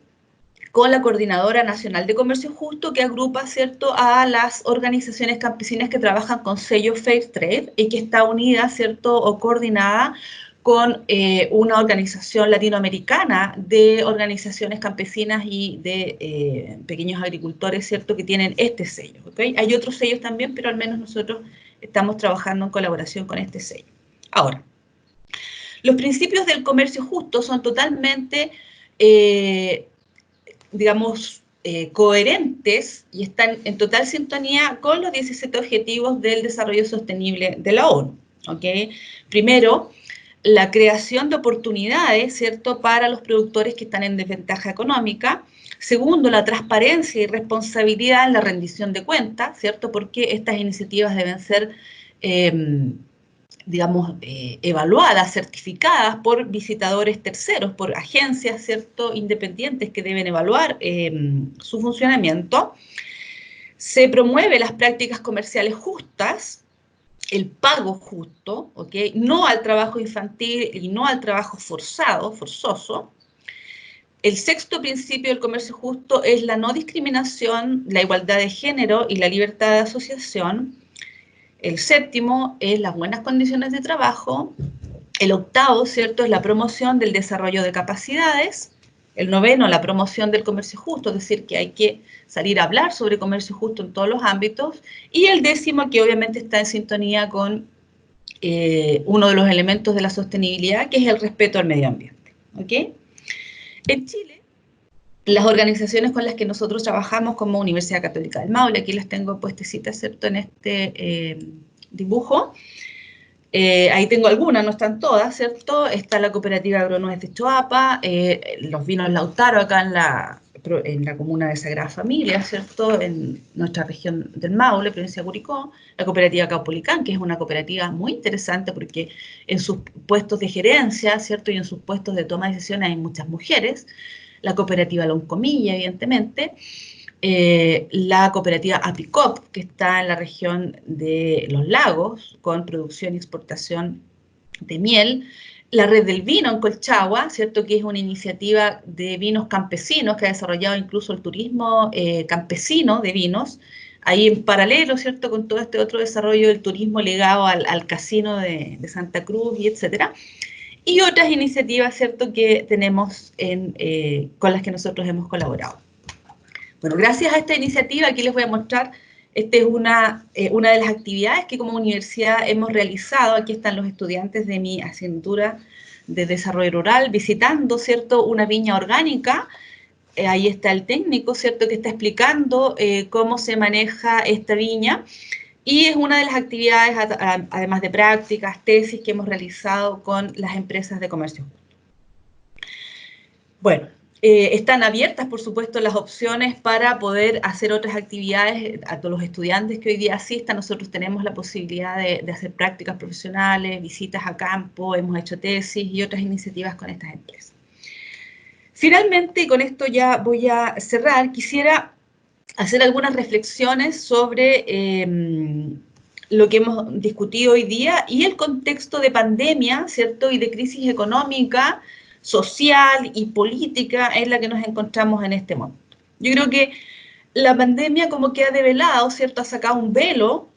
con la Coordinadora Nacional de Comercio Justo que agrupa, ¿cierto?, a las organizaciones campesinas que trabajan con sello Fair Trade y que está unida, ¿cierto?, o coordinada con una organización latinoamericana de organizaciones campesinas y de pequeños agricultores, ¿cierto?, que tienen este sello, ¿okay? Hay otros sellos también, pero al menos nosotros estamos trabajando en colaboración con este sello. Ahora, los principios del comercio justo son totalmente, digamos, coherentes y están en total sintonía con los 17 Objetivos del Desarrollo Sostenible de la ONU, ¿ok? Primero, la creación de oportunidades, ¿cierto?, para los productores que están en desventaja económica. Segundo, la transparencia y responsabilidad en la rendición de cuentas, ¿cierto?, porque estas iniciativas deben ser, digamos, evaluadas, certificadas por visitadores terceros, por agencias, ¿cierto?, independientes que deben evaluar su funcionamiento. Se promueve las prácticas comerciales justas, el pago justo, ¿ok?, no al trabajo infantil y no al trabajo forzoso. El sexto principio del comercio justo es la no discriminación, la igualdad de género y la libertad de asociación. El séptimo es las buenas condiciones de trabajo. El octavo, ¿cierto?, es la promoción del desarrollo de capacidades. El noveno, la promoción del comercio justo, es decir, que hay que salir a hablar sobre comercio justo en todos los ámbitos. Y el décimo, que obviamente está en sintonía con uno de los elementos de la sostenibilidad, que es el respeto al medio ambiente, ¿ok? En Chile, las organizaciones con las que nosotros trabajamos como Universidad Católica del Maule, aquí las tengo puestecitas, ¿cierto?, en este dibujo. Ahí tengo algunas, no están todas, ¿cierto? Está la cooperativa Agronuez de Choapa, los vinos Lautaro acá en la comuna de Sagrada Familia, ¿cierto?, en nuestra región del Maule, provincia de Curicó, la cooperativa Caupolicán, que es una cooperativa muy interesante porque en sus puestos de gerencia, ¿cierto?, y en sus puestos de toma de decisiones hay muchas mujeres, la cooperativa Loncomilla, evidentemente, la cooperativa Apicop, que está en la región de Los Lagos, con producción y exportación de miel, la Red del Vino en Colchagua, ¿cierto?, que es una iniciativa de vinos campesinos que ha desarrollado incluso el turismo campesino de vinos, ahí en paralelo, ¿cierto?, con todo este otro desarrollo del turismo ligado al casino de Santa Cruz y etcétera. Y otras iniciativas, ¿cierto?, que tenemos con las que nosotros hemos colaborado. Bueno, gracias a esta iniciativa, aquí les voy a mostrar, esta es una de las actividades que como universidad hemos realizado. Aquí están los estudiantes de mi asignatura de desarrollo rural visitando, ¿cierto?, una viña orgánica. Ahí está el técnico, ¿cierto?, que está explicando cómo se maneja esta viña. y es una de las actividades, además de prácticas, tesis que hemos realizado con las empresas de comercio. Bueno, están abiertas, por supuesto, las opciones para poder hacer otras actividades a todos los estudiantes que hoy día asistan. Nosotros tenemos la posibilidad de hacer prácticas profesionales, visitas a campo, hemos hecho tesis y otras iniciativas con estas empresas. Finalmente, y con esto ya voy a cerrar, quisiera hacer algunas reflexiones sobre lo que hemos discutido hoy día y el contexto de pandemia, ¿cierto? Y de crisis económica, social y política en la que nos encontramos en este momento. Yo creo que la pandemia como que ha develado, ¿cierto? Ha sacado un velo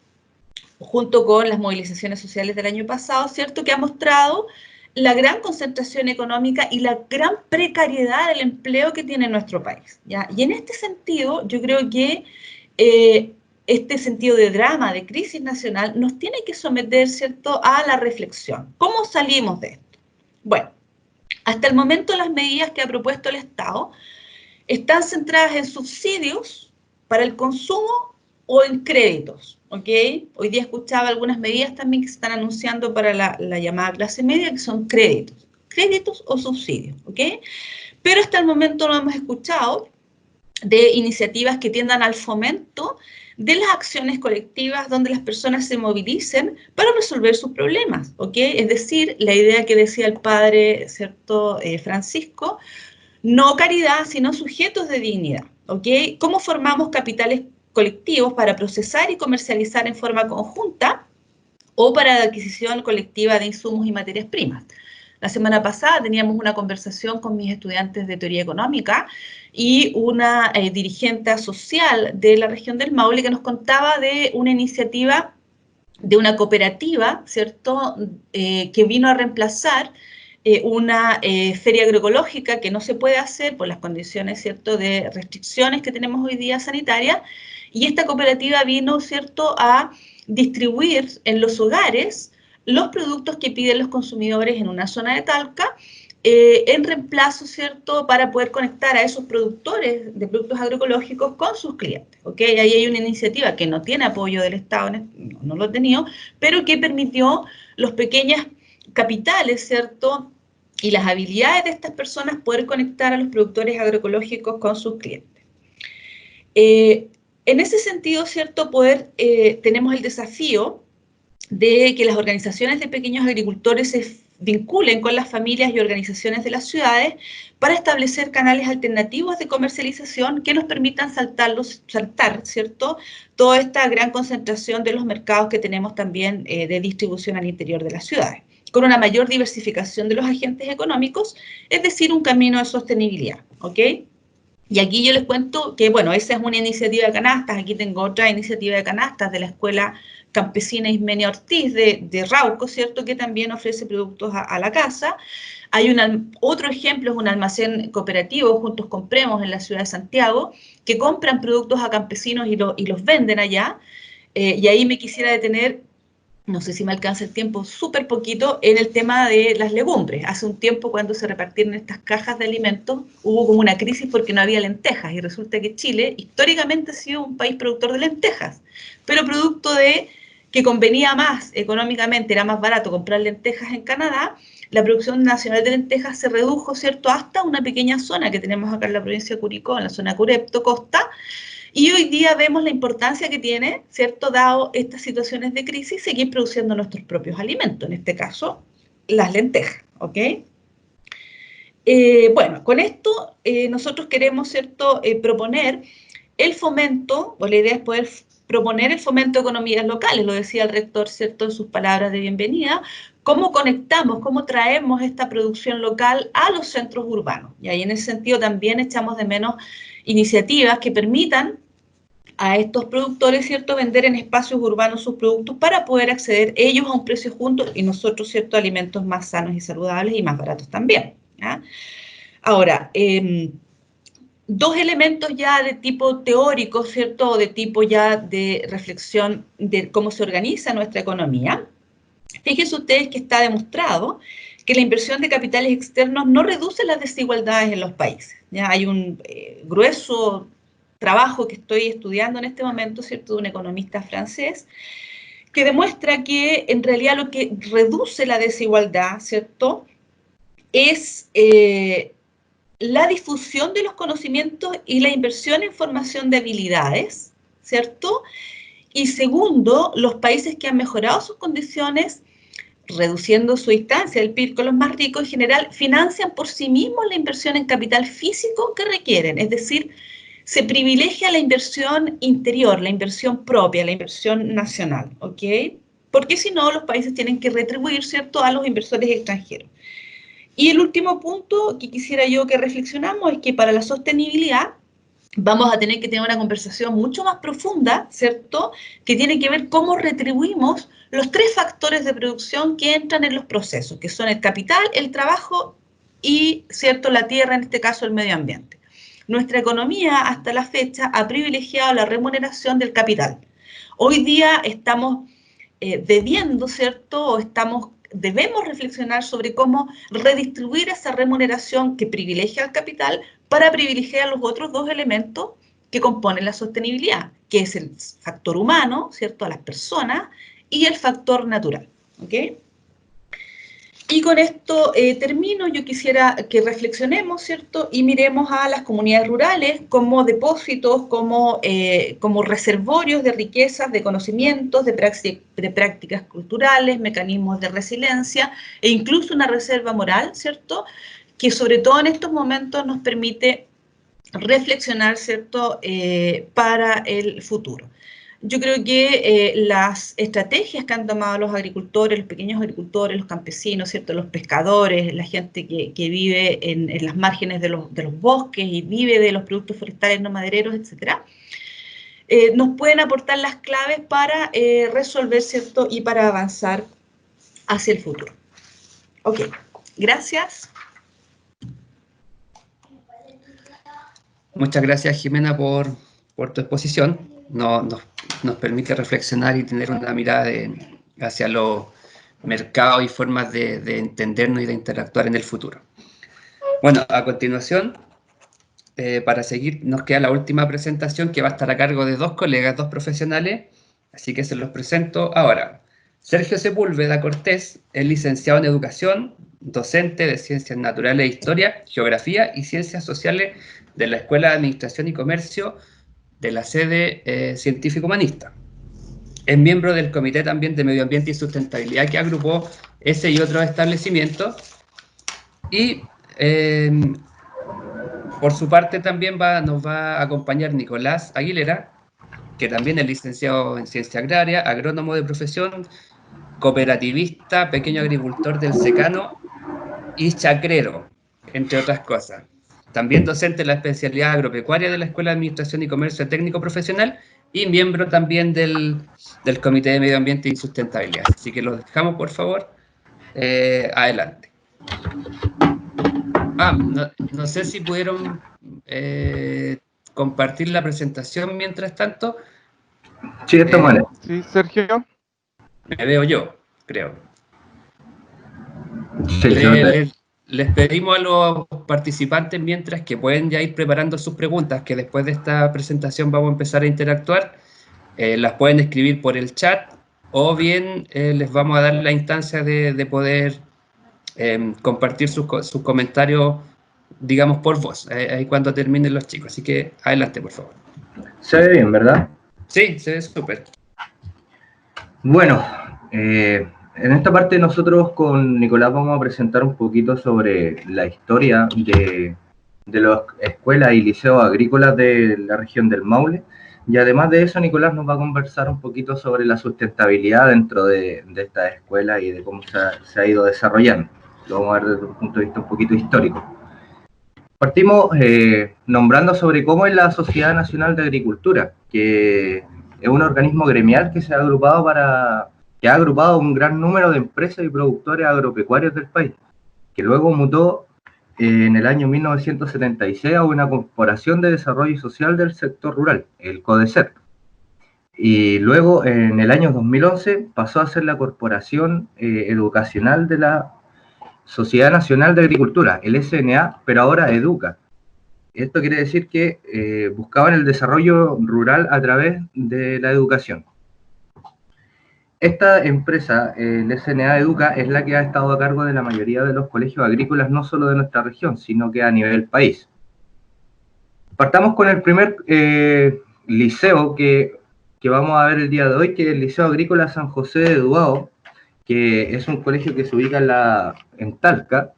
junto con las movilizaciones sociales del año pasado, ¿cierto? Que ha mostrado la gran concentración económica y la gran precariedad del empleo que tiene nuestro país, ¿ya? Y en este sentido, yo creo que este sentido de drama, de crisis nacional, nos tiene que someter, ¿cierto?, a la reflexión. ¿Cómo salimos de esto? Bueno, hasta el momento las medidas que ha propuesto el Estado están centradas en subsidios para el consumo o en créditos, ¿ok? Hoy día escuchaba algunas medidas también que se están anunciando para la llamada clase media, que son créditos o subsidios, ¿ok? Pero hasta el momento no hemos escuchado de iniciativas que tiendan al fomento de las acciones colectivas donde las personas se movilicen para resolver sus problemas, ¿ok? Es decir, la idea que decía el padre, ¿cierto?, Francisco, no caridad, sino sujetos de dignidad, ¿ok? ¿Cómo formamos capitales colectivos para procesar y comercializar en forma conjunta o para la adquisición colectiva de insumos y materias primas? La semana pasada teníamos una conversación con mis estudiantes de teoría económica y una dirigente social de la región del Maule que nos contaba de una iniciativa de una cooperativa, ¿cierto?, que vino a reemplazar una feria agroecológica que no se puede hacer por las condiciones, ¿cierto?, de restricciones que tenemos hoy día sanitarias, y esta cooperativa vino, ¿cierto?, a distribuir en los hogares los productos que piden los consumidores en una zona de Talca, en reemplazo, ¿cierto?, para poder conectar a esos productores de productos agroecológicos con sus clientes, ¿ok? Ahí hay una iniciativa que no tiene apoyo del Estado, no lo ha tenido, pero que permitió los pequeños capitales, ¿cierto?, y las habilidades de estas personas poder conectar a los productores agroecológicos con sus clientes. En ese sentido, ¿cierto?, tenemos el desafío de que las organizaciones de pequeños agricultores se vinculen con las familias y organizaciones de las ciudades para establecer canales alternativos de comercialización que nos permitan saltar, ¿cierto?, toda esta gran concentración de los mercados que tenemos también de distribución al interior de las ciudades, con una mayor diversificación de los agentes económicos, es decir, un camino de sostenibilidad, ¿ok? Y aquí yo les cuento que, bueno, esa es una iniciativa de canastas. Aquí tengo otra iniciativa de canastas de la Escuela Campesina Ismenia Ortiz de Rauco, ¿cierto?, que también ofrece productos a la casa. Hay otro ejemplo, es un almacén cooperativo, Juntos Compremos, en la ciudad de Santiago, que compran productos a campesinos y los venden allá. Y ahí me quisiera detener, no sé si me alcanza el tiempo, súper poquito, en el tema de las legumbres. Hace un tiempo, cuando se repartieron estas cajas de alimentos, hubo como una crisis porque no había lentejas, y resulta que Chile históricamente ha sido un país productor de lentejas, pero producto de que convenía más económicamente, era más barato comprar lentejas en Canadá, la producción nacional de lentejas se redujo, ¿cierto?, hasta una pequeña zona que tenemos acá en la provincia de Curicó, en la zona Curepto, Costa. Y hoy día vemos la importancia que tiene, ¿cierto?, dado estas situaciones de crisis, seguir produciendo nuestros propios alimentos, en este caso, las lentejas, ¿ok? Bueno, con esto nosotros queremos, ¿cierto?, proponer el fomento, o la idea es poder proponer el fomento de economías locales, lo decía el rector, ¿cierto?, en sus palabras de bienvenida, cómo conectamos, cómo traemos esta producción local a los centros urbanos. Y ahí en ese sentido también echamos de menos iniciativas que permitan a estos productores, ¿cierto?, vender en espacios urbanos sus productos para poder acceder ellos a un precio justo y nosotros, ¿cierto?, a alimentos más sanos y saludables y más baratos también, ¿ya? Ahora, dos elementos ya de tipo teórico, ¿cierto?, o de tipo ya de reflexión de cómo se organiza nuestra economía. Fíjense ustedes que está demostrado que la inversión de capitales externos no reduce las desigualdades en los países, ¿ya? Hay un grueso trabajo que estoy estudiando en este momento, ¿cierto?, de un economista francés, que demuestra que en realidad lo que reduce la desigualdad, ¿cierto?, es la difusión de los conocimientos y la inversión en formación de habilidades, ¿cierto? Y segundo, los países que han mejorado sus condiciones, reduciendo su distancia del PIB con los más ricos, en general financian por sí mismos la inversión en capital físico que requieren, es decir, se privilegia la inversión interior, la inversión propia, la inversión nacional, ¿ok? Porque si no, los países tienen que retribuir, ¿cierto?, a los inversores extranjeros. Y el último punto que quisiera yo que reflexionamos es que para la sostenibilidad vamos a tener que tener una conversación mucho más profunda, ¿cierto?, que tiene que ver cómo retribuimos los 3 factores de producción que entran en los procesos, que son el capital, el trabajo y, ¿cierto?, la tierra, en este caso el medio ambiente. Nuestra economía hasta la fecha ha privilegiado la remuneración del capital. Hoy día estamos debiendo, ¿cierto?, o debemos reflexionar sobre cómo redistribuir esa remuneración que privilegia al capital para privilegiar los otros 2 elementos que componen la sostenibilidad, que es el factor humano, ¿cierto?, a las personas, y el factor natural, ¿ok? Y con esto termino. Yo quisiera que reflexionemos, ¿cierto?, y miremos a las comunidades rurales como depósitos, como reservorios de riquezas, de conocimientos, de prácticas culturales, mecanismos de resiliencia e incluso una reserva moral, ¿cierto?, que sobre todo en estos momentos nos permite reflexionar, ¿cierto?, para el futuro. Yo creo que las estrategias que han tomado los agricultores, los pequeños agricultores, los campesinos, ¿cierto?, los pescadores, la gente que vive en las márgenes de los bosques y vive de los productos forestales no madereros, etcétera, nos pueden aportar las claves para resolver, ¿cierto?, y para avanzar hacia el futuro. Ok, gracias. Muchas gracias, Jimena, por tu exposición. Nos permite reflexionar y tener una mirada hacia los mercados y formas de entendernos y de interactuar en el futuro. Bueno, a continuación, para seguir, nos queda la última presentación que va a estar a cargo de 2 colegas, 2 profesionales, así que se los presento ahora. Sergio Sepúlveda Cortés es licenciado en Educación, docente de Ciencias Naturales e Historia, Geografía y Ciencias Sociales de la Escuela de Administración y Comercio de la sede científico-humanista. Es miembro del Comité también de Medio Ambiente y Sustentabilidad que agrupó ese y otros establecimientos. Y por su parte también nos va a acompañar Nicolás Aguilera, que también es licenciado en Ciencia Agraria, agrónomo de profesión, cooperativista, pequeño agricultor del secano y chacrero, entre otras cosas. También docente de la especialidad agropecuaria de la Escuela de Administración y Comercio Técnico Profesional y miembro también del Comité de Medio Ambiente y Sustentabilidad. Así que los dejamos, por favor, adelante. No sé si pudieron compartir la presentación mientras tanto. Sí, de esta manera. Sí, Sergio. Me veo yo, creo. Sí, les pedimos a los participantes mientras que pueden ya ir preparando sus preguntas, que después de esta presentación vamos a empezar a interactuar. Las pueden escribir por el chat o bien les vamos a dar la instancia de poder compartir sus comentarios, digamos, por voz, ahí cuando terminen los chicos. Así que adelante, por favor. Se ve bien, ¿verdad? Sí, se ve súper. Bueno, en esta parte nosotros con Nicolás vamos a presentar un poquito sobre la historia de las escuelas y liceos agrícolas de la región del Maule. Y además de eso, Nicolás nos va a conversar un poquito sobre la sustentabilidad dentro de esta escuela y de cómo se ha ido desarrollando. Lo vamos a ver desde un punto de vista un poquito histórico. Partimos nombrando sobre cómo es la Sociedad Nacional de Agricultura, que es un organismo gremial que ha agrupado un gran número de empresas y productores agropecuarios del país, que luego mutó en el año 1976 a una Corporación de Desarrollo Social del Sector Rural, el CODESER. Y luego, en el año 2011, pasó a ser la Corporación Educacional de la Sociedad Nacional de Agricultura, el SNA, pero ahora EDUCA. Esto quiere decir que buscaban el desarrollo rural a través de la educación. Esta empresa, el SNA Educa, es la que ha estado a cargo de la mayoría de los colegios agrícolas, no solo de nuestra región, sino que a nivel país. Partamos con el primer liceo que vamos a ver el día de hoy, que es el Liceo Agrícola San José de Duao, que es un colegio que se ubica en Talca.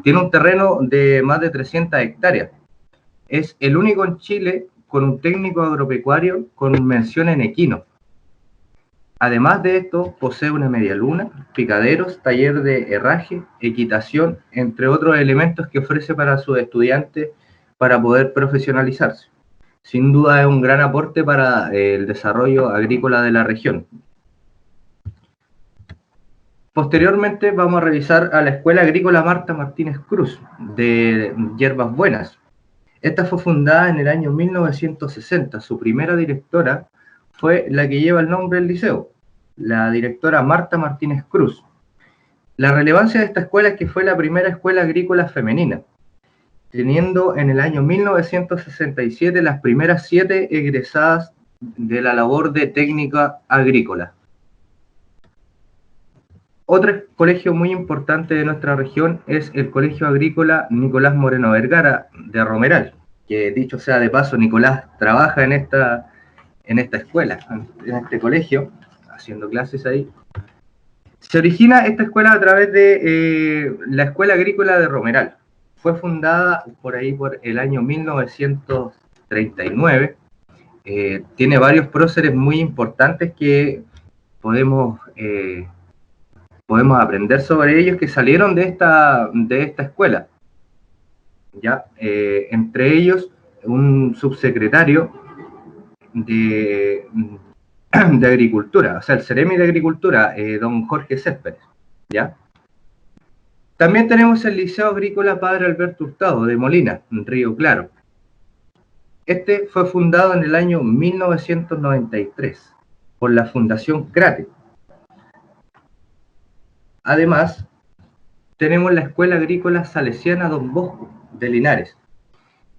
Tiene un terreno de más de 300 hectáreas. Es el único en Chile con un técnico agropecuario con mención en equino. Además de esto, posee una medialuna, picaderos, taller de herraje, equitación, entre otros elementos que ofrece para sus estudiantes para poder profesionalizarse. Sin duda es un gran aporte para el desarrollo agrícola de la región. Posteriormente vamos a revisar a la Escuela Agrícola Marta Martínez Cruz, de Hierbas Buenas. Esta fue fundada en el año 1960. Su primera directora fue la que lleva el nombre del liceo, la directora Marta Martínez Cruz. La relevancia de esta escuela es que fue la primera escuela agrícola femenina, teniendo en el año 1967 las primeras 7 egresadas de la labor de técnica agrícola. Otro colegio muy importante de nuestra región es el Colegio Agrícola Nicolás Moreno Vergara de Romeral, que dicho sea de paso, Nicolás trabaja en esta escuela, en este colegio, haciendo clases ahí. Se origina esta escuela a través de la Escuela Agrícola de Romeral. Fue fundada por el año 1939. Tiene varios próceres muy importantes que podemos aprender sobre ellos, que salieron de esta escuela. ¿Ya? Entre ellos, un subsecretario de Agricultura, o sea, el Ceremi de Agricultura, don Jorge Céspedes, ¿ya? También tenemos el Liceo Agrícola Padre Alberto Hurtado de Molina, en Río Claro. Este fue fundado en el año 1993 por la Fundación Crate. Además, tenemos la Escuela Agrícola Salesiana Don Bosco de Linares.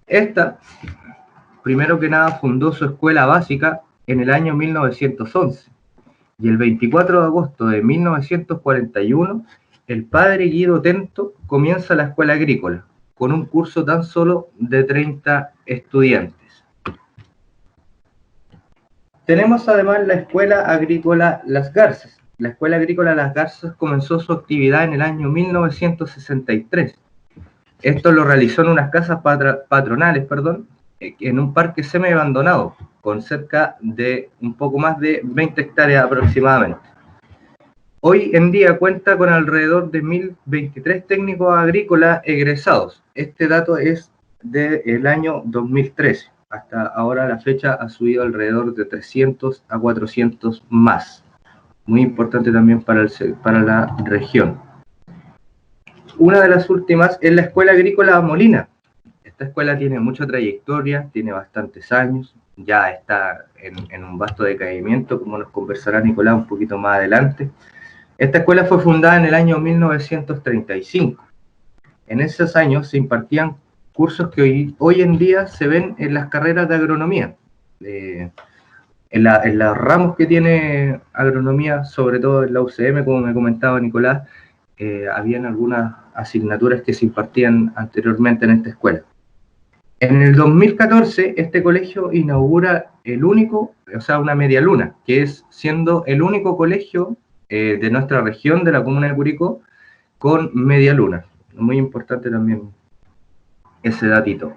Esta, primero que nada, fundó su escuela básica en el año 1911, y el 24 de agosto de 1941, el padre Guido Tento comienza la escuela agrícola, con un curso tan solo de 30 estudiantes. Tenemos además la Escuela Agrícola Las Garzas. La Escuela Agrícola Las Garzas comenzó su actividad en el año 1963. Esto lo realizó en unas casas patronales, en un parque semi-abandonado, con cerca de un poco más de 20 hectáreas aproximadamente. Hoy en día cuenta con alrededor de 1.023 técnicos agrícolas egresados. Este dato es del año 2013. Hasta ahora la fecha ha subido alrededor de 300 a 400 más. Muy importante también para la región. Una de las últimas es la Escuela Agrícola Molina. Esta escuela tiene mucha trayectoria, tiene bastantes años, ya está en un vasto decaimiento, como nos conversará Nicolás un poquito más adelante. Esta escuela fue fundada en el año 1935. En esos años se impartían cursos que hoy en día se ven en las carreras de agronomía. En los ramos que tiene agronomía, sobre todo en la UCM, como me comentaba Nicolás, habían algunas asignaturas que se impartían anteriormente en esta escuela. En el 2014, este colegio inaugura una media luna, que es siendo el único colegio de nuestra región, de la comuna de Curicó, con media luna. Muy importante también ese datito.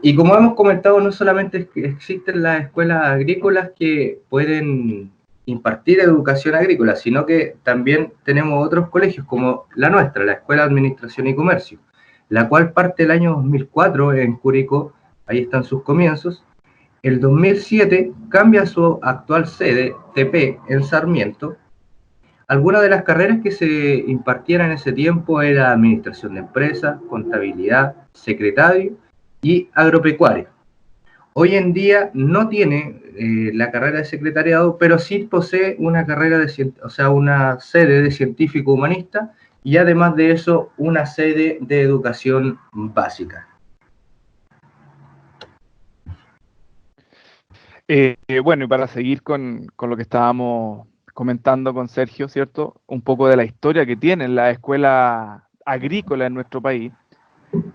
Y como hemos comentado, no solamente existen las escuelas agrícolas que pueden impartir educación agrícola, sino que también tenemos otros colegios como la nuestra, la Escuela de Administración y Comercio, la cual parte el año 2004 en Curicó, ahí están sus comienzos. El 2007 cambia su actual sede, TP, en Sarmiento. Algunas de las carreras que se impartieran en ese tiempo era Administración de Empresas, Contabilidad, Secretario y Agropecuaria. Hoy en día no tiene la carrera de secretariado, pero sí posee una una sede de científico humanista y además de eso una sede de educación básica. Bueno, y para seguir con lo que estábamos comentando con Sergio, ¿cierto? Un poco de la historia que tienen las escuelas agrícolas en nuestro país,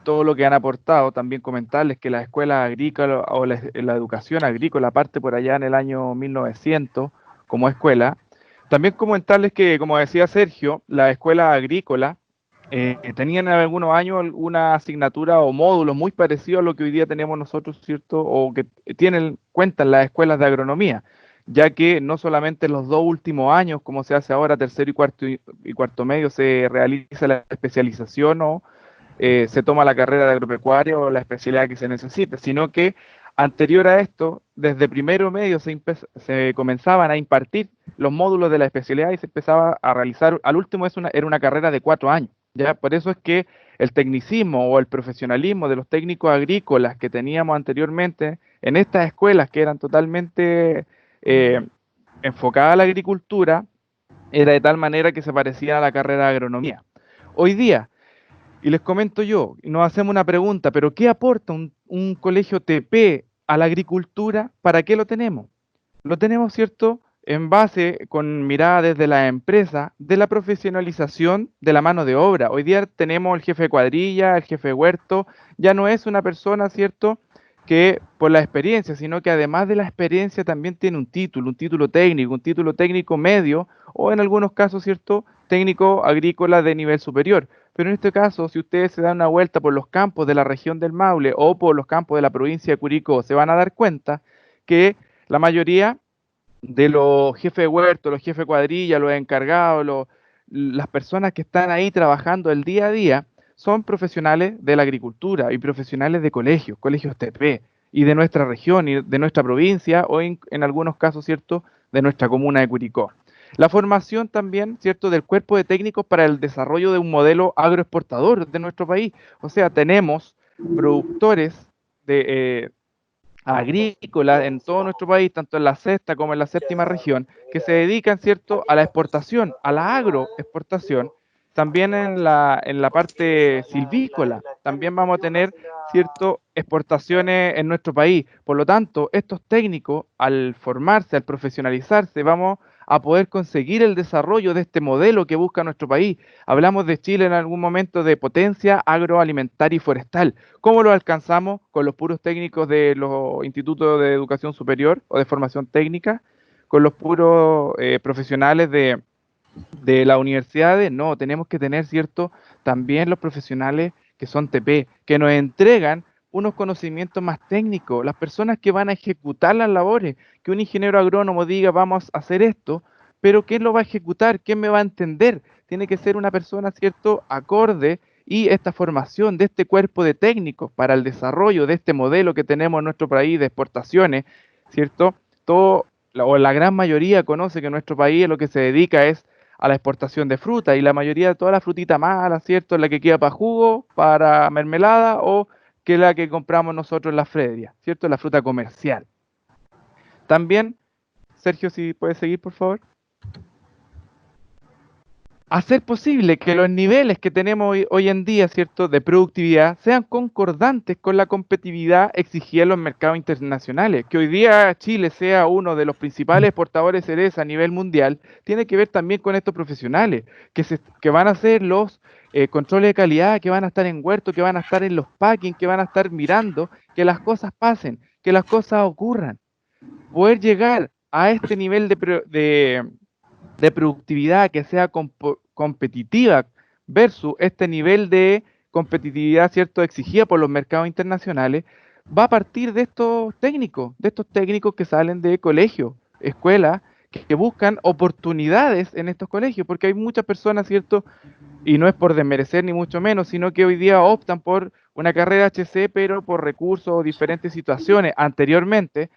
todo lo que han aportado, también comentarles que las escuelas agrícolas o la educación agrícola parte por allá en el año 1900 como escuela. También comentarles que, como decía Sergio, las escuelas agrícolas tenían en algunos años una asignatura o módulos muy parecidos a lo que hoy día tenemos nosotros, ¿cierto? O que cuentan las escuelas de agronomía, ya que no solamente en los 2 últimos años, como se hace ahora, tercero y cuarto medio, se realiza la especialización o se toma la carrera de agropecuaria o la especialidad que se necesite, sino que anterior a esto, desde primero medio se comenzaban a impartir los módulos de la especialidad y se empezaba a realizar, al último era una carrera de 4 años, ¿ya? Por eso es que el tecnicismo o el profesionalismo de los técnicos agrícolas que teníamos anteriormente en estas escuelas que eran totalmente enfocadas a la agricultura, era de tal manera que se parecía a la carrera de agronomía. Hoy día, y les comento yo, y nos hacemos una pregunta, pero ¿qué aporta un colegio TP a la agricultura? ¿Para qué lo tenemos? Lo tenemos, ¿cierto?, en base, con mirada desde la empresa, de la profesionalización de la mano de obra. Hoy día tenemos el jefe de cuadrilla, el jefe de huerto, ya no es una persona, ¿cierto?, que por la experiencia, sino que además de la experiencia también tiene un título técnico medio, o en algunos casos, ¿cierto?, técnico agrícola de nivel superior. Pero en este caso, si ustedes se dan una vuelta por los campos de la región del Maule o por los campos de la provincia de Curicó, se van a dar cuenta que la mayoría de los jefes de huerto, los jefes de cuadrilla, los encargados, las personas que están ahí trabajando el día a día, son profesionales de la agricultura y profesionales de colegios TP, y de nuestra región y de nuestra provincia, o en algunos casos, ¿cierto?, de nuestra comuna de Curicó. La formación también, ¿cierto?, del cuerpo de técnicos para el desarrollo de un modelo agroexportador de nuestro país. O sea, tenemos productores agrícolas en todo nuestro país, tanto en la sexta como en la séptima región, que se dedican, ¿cierto?, a la exportación, a la agroexportación. También en la parte silvícola, también vamos a tener, ¿cierto?, exportaciones en nuestro país. Por lo tanto, estos técnicos, al formarse, al profesionalizarse, vamos a poder conseguir el desarrollo de este modelo que busca nuestro país. Hablamos de Chile en algún momento de potencia agroalimentaria y forestal. ¿Cómo lo alcanzamos? Con los puros técnicos de los institutos de educación superior o de formación técnica, con los puros profesionales de las universidades. No, tenemos que tener, ¿cierto?, también los profesionales que son TP, que nos entregan unos conocimientos más técnicos, las personas que van a ejecutar las labores, que un ingeniero agrónomo diga vamos a hacer esto, pero ¿quién lo va a ejecutar? ¿Quién me va a entender? Tiene que ser una persona, ¿cierto?, acorde, y esta formación de este cuerpo de técnicos para el desarrollo de este modelo que tenemos en nuestro país de exportaciones, ¿cierto? La gran mayoría conoce que nuestro país lo que se dedica es a la exportación de fruta, y la mayoría de toda la frutita mala, ¿cierto?, es la que queda para jugo, para mermelada, o que es la que compramos nosotros en la feria, ¿cierto?, la fruta comercial. También, Sergio, si puedes seguir, por favor. Hacer posible que los niveles que tenemos hoy en día, ¿cierto?, de productividad sean concordantes con la competitividad exigida en los mercados internacionales. Que hoy día Chile sea uno de los principales exportadores de cereza a nivel mundial, tiene que ver también con estos profesionales, que van a hacer los controles de calidad, que van a estar en huerto, que van a estar en los packing, que van a estar mirando que las cosas pasen, que las cosas ocurran. Poder llegar a este nivel de productividad que sea competitiva versus este nivel de competitividad, ¿cierto?, exigida por los mercados internacionales, va a partir de estos técnicos que salen de colegios, escuelas, que buscan oportunidades en estos colegios, porque hay muchas personas, ¿cierto?, y no es por desmerecer ni mucho menos, sino que hoy día optan por una carrera HC, pero por recursos o diferentes situaciones. Anteriormente,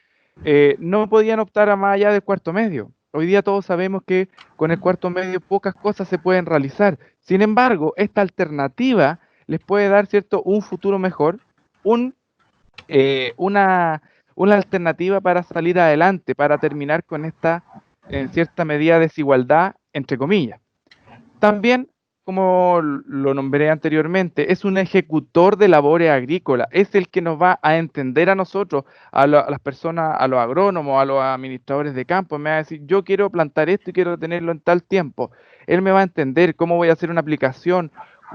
no podían optar a más allá del cuarto medio. Hoy día todos sabemos que con el cuarto medio pocas cosas se pueden realizar. Sin embargo, esta alternativa les puede dar, ¿cierto?, un futuro mejor, una alternativa para salir adelante, para terminar con esta, en cierta medida, desigualdad, entre comillas. También como lo nombré anteriormente, es un ejecutor de labores agrícolas, es el que nos va a entender a nosotros, a las personas, a los agrónomos, a los administradores de campo, me va a decir, yo quiero plantar esto y quiero tenerlo en tal tiempo. Él me va a entender cómo voy a hacer una aplicación,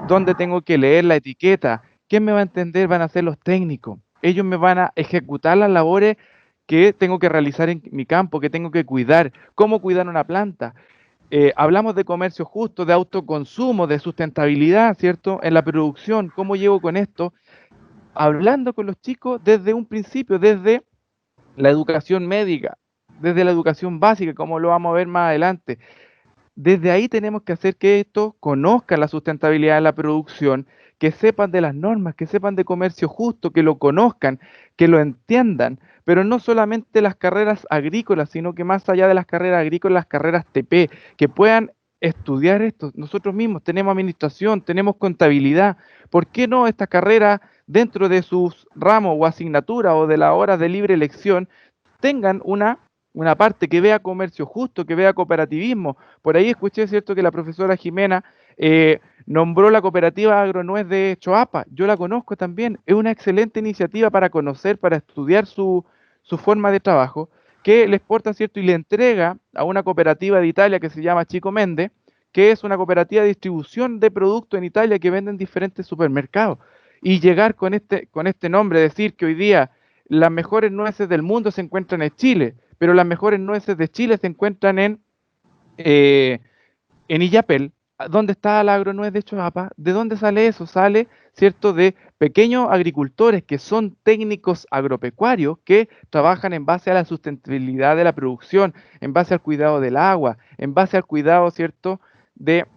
dónde tengo que leer la etiqueta. ¿Quién me va a entender? Van a ser los técnicos. Ellos me van a ejecutar las labores que tengo que realizar en mi campo, que tengo que cuidar, cómo cuidar una planta. Hablamos de comercio justo, de autoconsumo, de sustentabilidad, ¿cierto? En la producción, ¿cómo llego con esto? Hablando con los chicos desde un principio, desde la educación médica, desde la educación básica, como lo vamos a ver más adelante. Desde ahí tenemos que hacer que estos conozcan la sustentabilidad de la producción, que sepan de las normas, que sepan de comercio justo, que lo conozcan, que lo entiendan, pero no solamente las carreras agrícolas, sino que más allá de las carreras agrícolas, las carreras TP, que puedan estudiar esto. Nosotros mismos tenemos administración, tenemos contabilidad. ¿Por qué no esta carrera dentro de sus ramos o asignaturas o de las horas de libre elección tengan una parte que vea comercio justo, que vea cooperativismo? Por ahí escuché, ¿cierto?, que la profesora Jimena nombró la cooperativa Agronuez de Choapa. Yo la conozco también. Es una excelente iniciativa para conocer, para estudiar su forma de trabajo, que le exporta, ¿cierto?, y le entrega a una cooperativa de Italia que se llama Chico Mende, que es una cooperativa de distribución de productos en Italia que venden diferentes supermercados. Y llegar con este nombre, decir que hoy día las mejores nueces del mundo se encuentran en Chile, pero las mejores nueces de Chile se encuentran en Illapel. ¿Dónde está la agronuez de Choapa? ¿De dónde sale eso? Sale, ¿cierto?, de pequeños agricultores que son técnicos agropecuarios que trabajan en base a la sustentabilidad de la producción, en base al cuidado del agua, en base al cuidado, ¿cierto?, de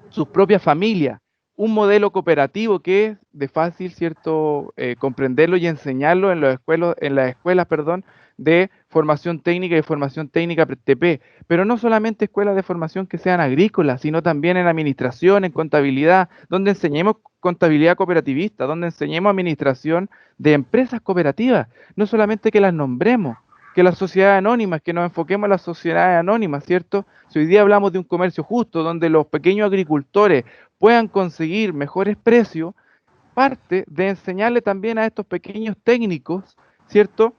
sus propias familias. Un modelo cooperativo que es de fácil, ¿cierto?, comprenderlo y enseñarlo en las escuelas, perdón, de formación técnica y formación técnica TP, pero no solamente escuelas de formación que sean agrícolas, sino también en administración, en contabilidad, donde enseñemos contabilidad cooperativista, donde enseñemos administración de empresas cooperativas, no solamente que las nombremos, que las sociedades anónimas, que nos enfoquemos en las sociedades anónimas, ¿cierto? Si hoy día hablamos de un comercio justo, donde los pequeños agricultores puedan conseguir mejores precios, parte de enseñarle también a estos pequeños técnicos, ¿cierto?,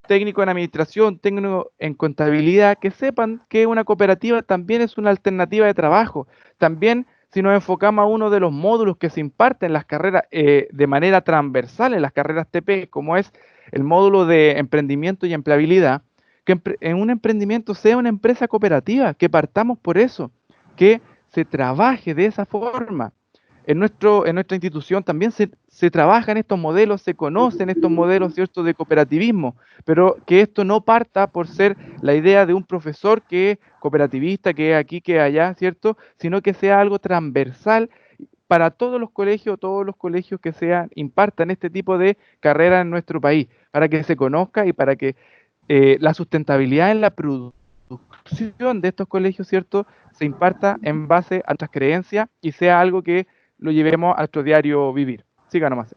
técnico en administración, técnico en contabilidad, que sepan que una cooperativa también es una alternativa de trabajo. También, si nos enfocamos a uno de los módulos que se imparten en las carreras de manera transversal, en las carreras TP, como es el módulo de emprendimiento y empleabilidad, que en un emprendimiento sea una empresa cooperativa, que partamos por eso, que se trabaje de esa forma. En nuestra institución también se trabajan estos modelos, se conocen estos modelos, ¿cierto?, de cooperativismo, pero que esto no parta por ser la idea de un profesor que es cooperativista, que es aquí, que es allá, ¿cierto?, sino que sea algo transversal para todos los colegios que impartan este tipo de carreras en nuestro país, para que se conozca y para que la sustentabilidad en la producción de estos colegios, ¿cierto?, se imparta en base a nuestras creencias y sea algo que lo llevemos a nuestro diario vivir. Siga nomás.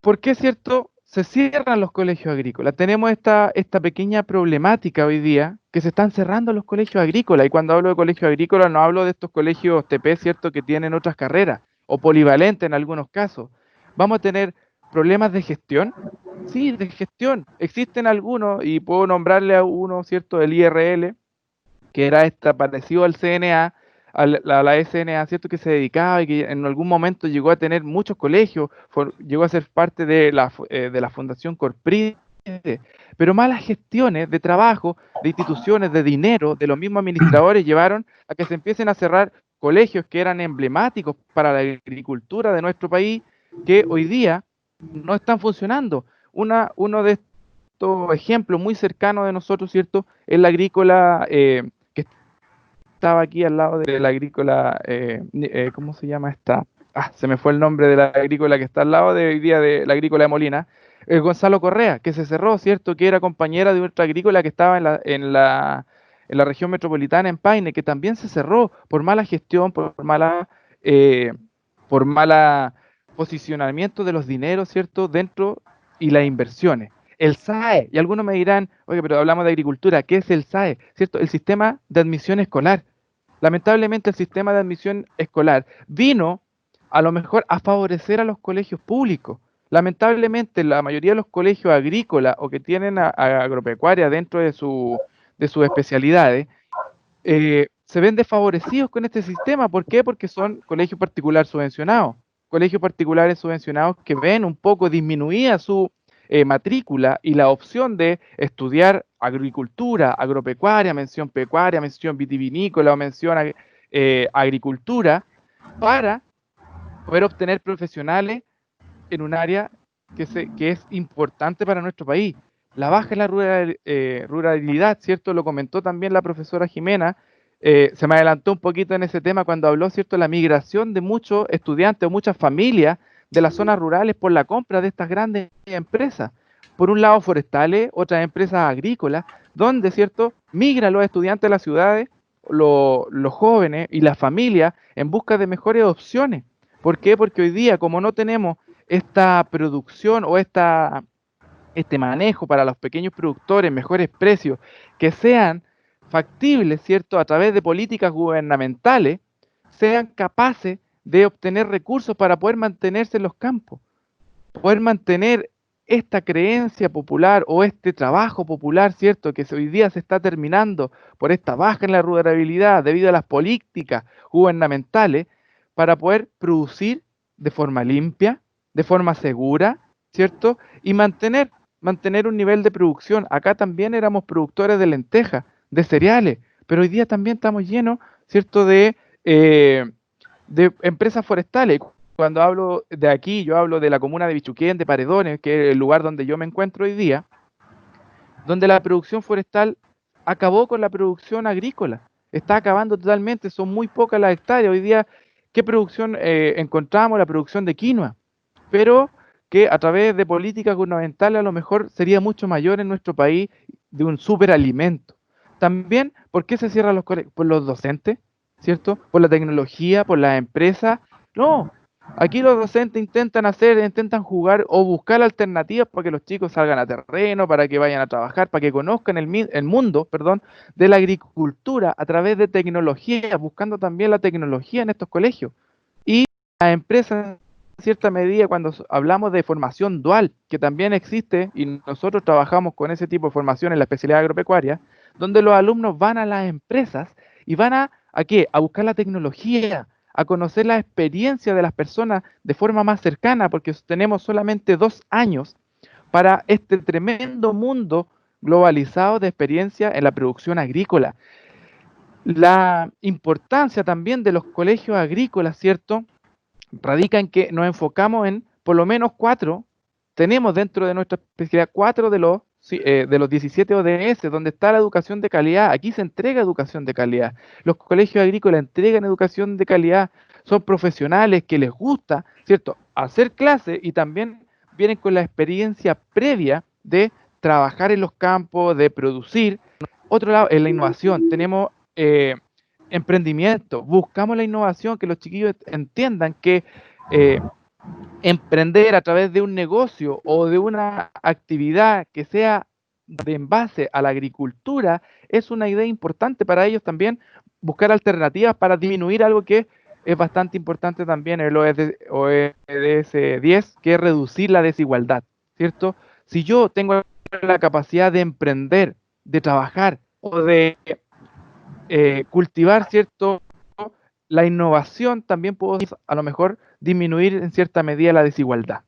¿Por qué, cierto, se cierran los colegios agrícolas? Tenemos esta pequeña problemática hoy día, que se están cerrando los colegios agrícolas, y cuando hablo de colegios agrícolas no hablo de estos colegios TP, ¿cierto?, que tienen otras carreras, o polivalentes en algunos casos. Vamos a tener problemas de gestión. Sí, de gestión. Existen algunos, y puedo nombrarle a uno, ¿cierto?, el IRL, que era parecido al CNA, a la SNA, ¿cierto?, que se dedicaba y que en algún momento llegó a tener muchos colegios, llegó a ser parte de la Fundación Corpride, pero malas gestiones de trabajo, de instituciones, de dinero, de los mismos administradores llevaron a que se empiecen a cerrar colegios que eran emblemáticos para la agricultura de nuestro país, que hoy día no están funcionando. Uno de estos ejemplos muy cercanos de nosotros, ¿cierto?, es la agrícola que estaba aquí al lado de la agrícola, ¿cómo se llama esta? Se me fue el nombre de la agrícola que está al lado de hoy día de la agrícola de Molina, Gonzalo Correa, que se cerró, ¿cierto?, que era compañera de otra agrícola que estaba en la región metropolitana, en Paine, que también se cerró por mala gestión, por mala posicionamiento de los dineros, ¿cierto?, dentro y las inversiones. El SAE, y algunos me dirán, oye, pero hablamos de agricultura, ¿qué es el SAE? ¿Cierto? El sistema de admisión escolar. Lamentablemente el sistema de admisión escolar vino a lo mejor a favorecer a los colegios públicos. Lamentablemente la mayoría de los colegios agrícolas o que tienen a agropecuaria dentro de sus especialidades se ven desfavorecidos con este sistema. ¿Por qué? Porque son colegios particulares subvencionados. Colegios particulares subvencionados que ven un poco disminuida su matrícula y la opción de estudiar agricultura, agropecuaria, mención pecuaria, mención vitivinícola o mención agricultura para poder obtener profesionales en un área que es importante para nuestro país. La baja en la ruralidad, ¿cierto? Lo comentó también la profesora Jimena. Se me adelantó un poquito en ese tema cuando habló, ¿cierto?, la migración de muchos estudiantes o muchas familias de las zonas rurales por la compra de estas grandes empresas. Por un lado, forestales, otras empresas agrícolas, donde, ¿cierto?, migran los estudiantes de las ciudades, los jóvenes y las familias en busca de mejores opciones. ¿Por qué? Porque hoy día, como no tenemos esta producción o este manejo para los pequeños productores, mejores precios, que sean factibles, ¿cierto?, a través de políticas gubernamentales, sean capaces de obtener recursos para poder mantenerse en los campos, poder mantener esta creencia popular o este trabajo popular, ¿cierto?, que hoy día se está terminando por esta baja en la ruralidad debido a las políticas gubernamentales, para poder producir de forma limpia, de forma segura, ¿cierto? Y mantener un nivel de producción. Acá también éramos productores de lentejas, de cereales, pero hoy día también estamos llenos, ¿cierto?, de empresas forestales. Cuando hablo de aquí, yo hablo de la comuna de Bichuquén, de Paredones, que es el lugar donde yo me encuentro hoy día, donde la producción forestal acabó con la producción agrícola. Está acabando totalmente, son muy pocas las hectáreas. Hoy día, ¿qué producción encontramos? La producción de quinoa, pero que a través de políticas gubernamentales a lo mejor sería mucho mayor en nuestro país, de un superalimento. También, ¿por qué se cierran los colegios? Por los docentes, ¿cierto? Por la tecnología, por las empresas. No, aquí los docentes intentan jugar o buscar alternativas para que los chicos salgan a terreno, para que vayan a trabajar, para que conozcan el mundo, perdón, de la agricultura a través de tecnología, buscando también la tecnología en estos colegios. Y las empresas, en cierta medida, cuando hablamos de formación dual, que también existe, y nosotros trabajamos con ese tipo de formación en la especialidad agropecuaria, donde los alumnos van a las empresas y van ¿a qué? A buscar la tecnología, a conocer la experiencia de las personas de forma más cercana, porque tenemos solamente 2 años para este tremendo mundo globalizado de experiencia en la producción agrícola. La importancia también de los colegios agrícolas, ¿cierto?, radica en que nos enfocamos en por lo menos 4, tenemos dentro de nuestra especialidad 4 de los 17 ODS, donde está la educación de calidad. Aquí se entrega educación de calidad. Los colegios agrícolas entregan educación de calidad, son profesionales que les gusta, ¿cierto?, hacer clases y también vienen con la experiencia previa de trabajar en los campos, de producir. Otro lado, en la innovación, tenemos emprendimiento, buscamos la innovación, que los chiquillos entiendan que emprender a través de un negocio o de una actividad que sea en base a la agricultura es una idea importante para ellos también, buscar alternativas para disminuir algo que es bastante importante también, el ODS 10, que es reducir la desigualdad, ¿cierto? Si yo tengo la capacidad de emprender, de trabajar o de cultivar, ¿cierto?, la innovación, también puedo a lo mejor disminuir en cierta medida la desigualdad.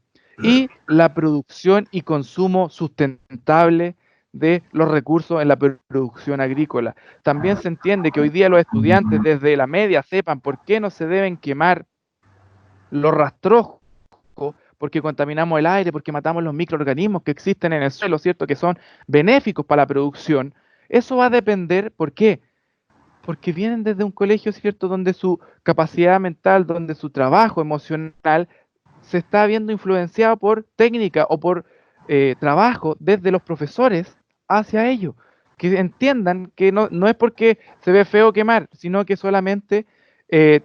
Y la producción y consumo sustentable de los recursos en la producción agrícola. También se entiende que hoy día los estudiantes desde la media sepan por qué no se deben quemar los rastrojos, porque contaminamos el aire, porque matamos los microorganismos que existen en el suelo, ¿cierto?, que son benéficos para la producción. Eso va a depender, ¿por qué? Porque vienen desde un colegio, ¿cierto?, donde su capacidad mental, donde su trabajo emocional se está viendo influenciado por técnica o por trabajo desde los profesores hacia ellos. Que entiendan que no es porque se ve feo quemar, sino que solamente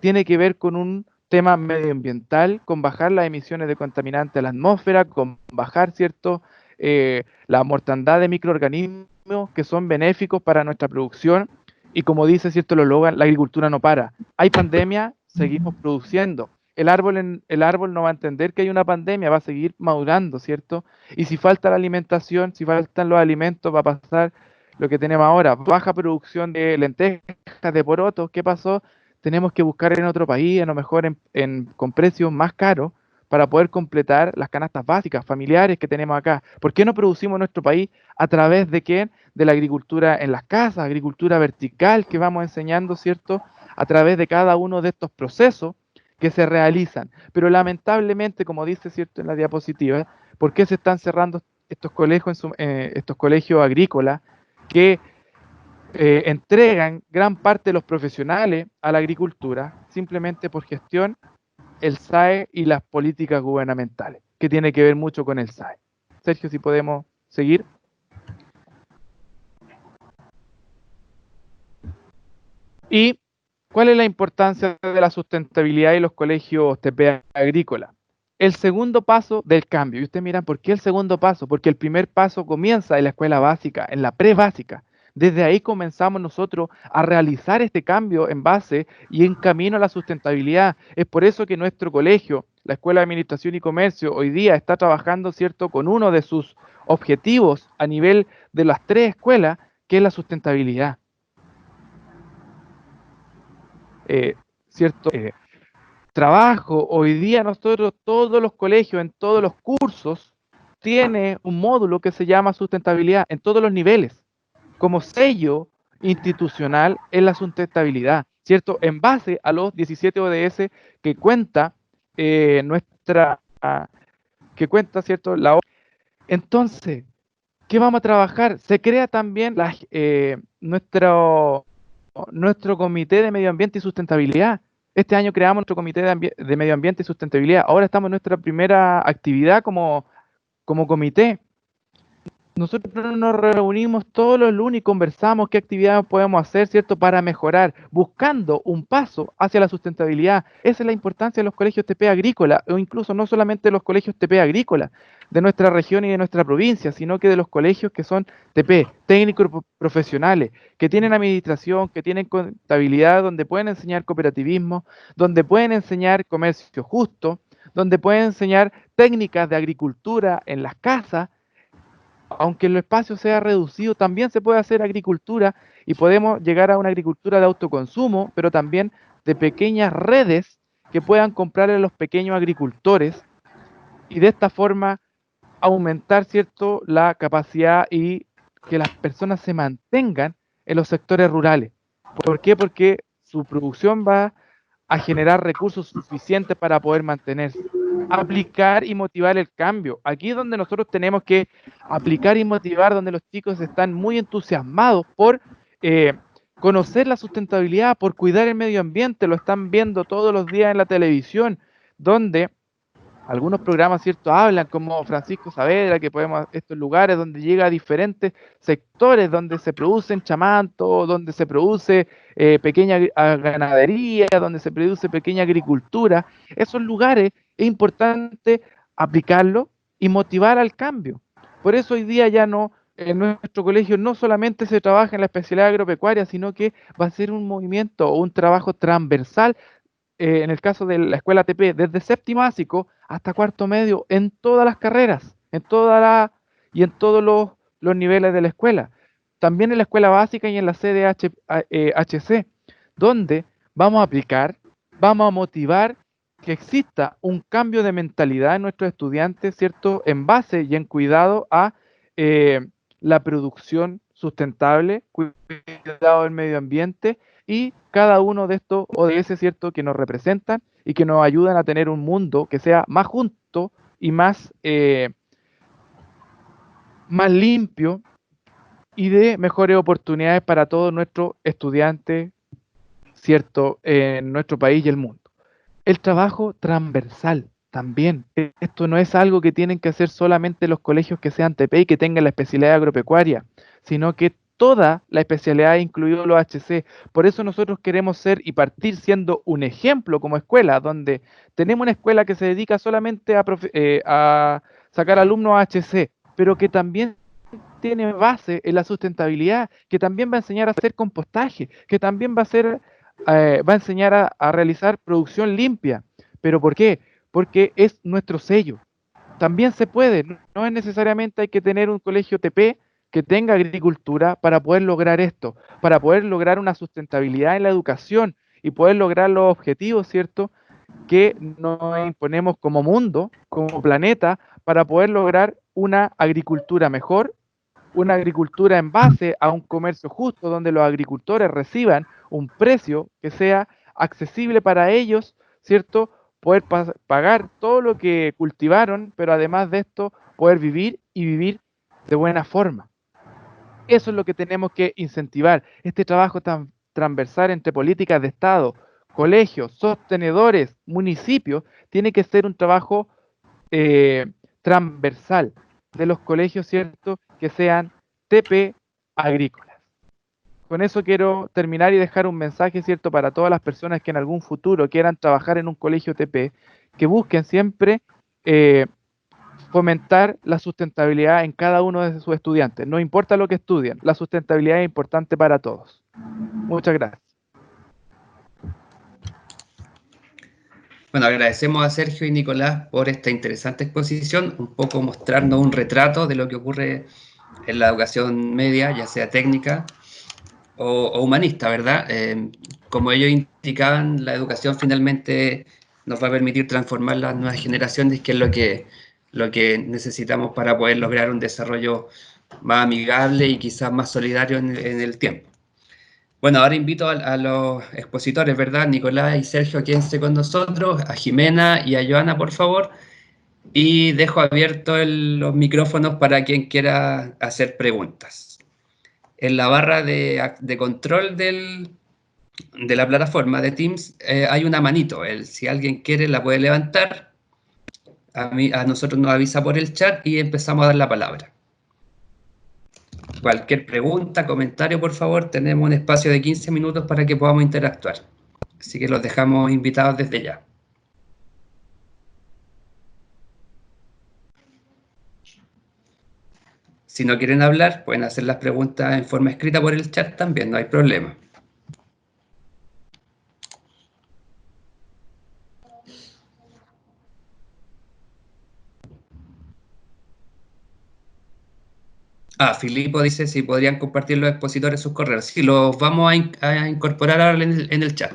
tiene que ver con un tema medioambiental, con bajar las emisiones de contaminantes a la atmósfera, con bajar, ¿cierto?, la mortandad de microorganismos que son benéficos para nuestra producción. Y como dice, ¿cierto?, el eslogan, la agricultura no para. Hay pandemia, seguimos produciendo. El árbol no va a entender que hay una pandemia, va a seguir madurando, ¿cierto? Y si falta la alimentación, si faltan los alimentos, va a pasar lo que tenemos ahora. Baja producción de lentejas, de porotos. ¿Qué pasó? Tenemos que buscar en otro país, a lo mejor con precios más caros, para poder completar las canastas básicas, familiares que tenemos acá. ¿Por qué no producimos en nuestro país a través de qué? De la agricultura en las casas, agricultura vertical que vamos enseñando, ¿cierto? A través de cada uno de estos procesos que se realizan. Pero lamentablemente, como dice, ¿cierto?, en la diapositiva, ¿por qué se están cerrando estos colegios agrícolas que entregan gran parte de los profesionales a la agricultura simplemente por gestión, el SAE y las políticas gubernamentales, que tiene que ver mucho con el SAE? Sergio, si podemos seguir. ¿Y cuál es la importancia de la sustentabilidad y los colegios TP agrícolas? El segundo paso del cambio. Y ustedes miran, ¿por qué el segundo paso? Porque el primer paso comienza en la escuela básica, en la pre-básica. Desde ahí comenzamos nosotros a realizar este cambio en base y en camino a la sustentabilidad. Es por eso que nuestro colegio, la Escuela de Administración y Comercio, hoy día está trabajando, ¿cierto?, con uno de sus objetivos a nivel de las 3 escuelas, que es la sustentabilidad. ¿Cierto? Trabajo, hoy día nosotros, todos los colegios, en todos los cursos, tiene un módulo que se llama sustentabilidad, en todos los niveles, como sello institucional en la sustentabilidad, ¿cierto? En base a los 17 ODS que cuenta ¿cierto?, la ONU. Entonces, ¿qué vamos a trabajar? Se crea también nuestro comité de medio ambiente y sustentabilidad. Este año creamos nuestro comité de medio ambiente y sustentabilidad. Ahora estamos en nuestra primera actividad como comité. Nosotros nos reunimos todos los lunes y conversamos qué actividades podemos hacer, ¿cierto?, para mejorar, buscando un paso hacia la sustentabilidad. Esa es la importancia de los colegios TP agrícola, o incluso no solamente los colegios TP agrícola de nuestra región y de nuestra provincia, sino que de los colegios que son TP, técnicos profesionales, que tienen administración, que tienen contabilidad, donde pueden enseñar cooperativismo, donde pueden enseñar comercio justo, donde pueden enseñar técnicas de agricultura en las casas. Aunque el espacio sea reducido, también se puede hacer agricultura y podemos llegar a una agricultura de autoconsumo, pero también de pequeñas redes que puedan comprarle a los pequeños agricultores y de esta forma aumentar, ¿cierto?, la capacidad y que las personas se mantengan en los sectores rurales. ¿Por qué? Porque su producción va a generar recursos suficientes para poder mantenerse. Aplicar y motivar el cambio. Aquí es donde nosotros tenemos que aplicar y motivar, donde los chicos están muy entusiasmados por conocer la sustentabilidad, por cuidar el medio ambiente. Lo están viendo todos los días en la televisión, donde algunos programas, ¿cierto?, hablan, como Francisco Saavedra, que podemos estos lugares donde llega a diferentes sectores, donde se producen chamantos, donde se produce pequeña ganadería, donde se produce pequeña agricultura. Esos lugares es importante aplicarlo y motivar al cambio. Por eso hoy día ya no, en nuestro colegio no solamente se trabaja en la especialidad agropecuaria, sino que va a ser un movimiento o un trabajo transversal, en el caso de la escuela TP, desde séptimo básico hasta cuarto medio, en todas las carreras, en todos los niveles de la escuela. También en la escuela básica y en la CDHC, donde vamos a aplicar, vamos a motivar que exista un cambio de mentalidad en nuestros estudiantes, ¿cierto?, en base y en cuidado a la producción sustentable, cuidado del medio ambiente y cada uno de estos ODS, ¿cierto?, que nos representan y que nos ayudan a tener un mundo que sea más justo y más limpio y de mejores oportunidades para todos nuestros estudiantes, ¿cierto?, en nuestro país y el mundo. El trabajo transversal también. Esto no es algo que tienen que hacer solamente los colegios que sean TP y que tengan la especialidad agropecuaria, sino que toda la especialidad, incluidos los HC. Por eso nosotros queremos ser y partir siendo un ejemplo como escuela, donde tenemos una escuela que se dedica solamente a sacar alumnos HC, pero que también tiene base en la sustentabilidad, que también va a enseñar a hacer compostaje, que también va a enseñar a realizar producción limpia. ¿Pero por qué? Porque es nuestro sello. También se puede, no es necesariamente hay que tener un colegio TP que tenga agricultura para poder lograr esto, para poder lograr una sustentabilidad en la educación y poder lograr los objetivos, ¿cierto?, que nos imponemos como mundo, como planeta, para poder lograr una agricultura mejor, una agricultura en base a un comercio justo, donde los agricultores reciban un precio que sea accesible para ellos, ¿cierto? Poder pagar todo lo que cultivaron, pero además de esto, poder vivir y vivir de buena forma. Eso es lo que tenemos que incentivar, este trabajo tan transversal entre políticas de Estado, colegios, sostenedores, municipios, tiene que ser un trabajo transversal de los colegios, ¿cierto?, que sean TP agrícolas. Con eso quiero terminar y dejar un mensaje, ¿cierto?, para todas las personas que en algún futuro quieran trabajar en un colegio TP, que busquen siempre fomentar la sustentabilidad en cada uno de sus estudiantes. No importa lo que estudien, la sustentabilidad es importante para todos. Muchas gracias. Bueno, agradecemos a Sergio y Nicolás por esta interesante exposición, un poco mostrarnos un retrato de lo que ocurre en la educación media, ya sea técnica o humanista, ¿verdad? Como ellos indicaban, la educación finalmente nos va a permitir transformar las nuevas generaciones, que es lo que necesitamos para poder lograr un desarrollo más amigable y quizás más solidario en el tiempo. Bueno, ahora invito a los expositores, ¿verdad? Nicolás y Sergio, quédense con nosotros, a Jimena y a Joana, por favor, y dejo abiertos los micrófonos para quien quiera hacer preguntas. En la barra de control de la plataforma de Teams hay una manito. Si alguien quiere la puede levantar, a nosotros nos avisa por el chat y empezamos a dar la palabra. Cualquier pregunta, comentario, por favor, tenemos un espacio de 15 minutos para que podamos interactuar. Así que los dejamos invitados desde ya. Si no quieren hablar, pueden hacer las preguntas en forma escrita por el chat también, no hay problema. Filipo dice si podrían compartir los expositores sus correos. Sí, los vamos a incorporar ahora en el chat.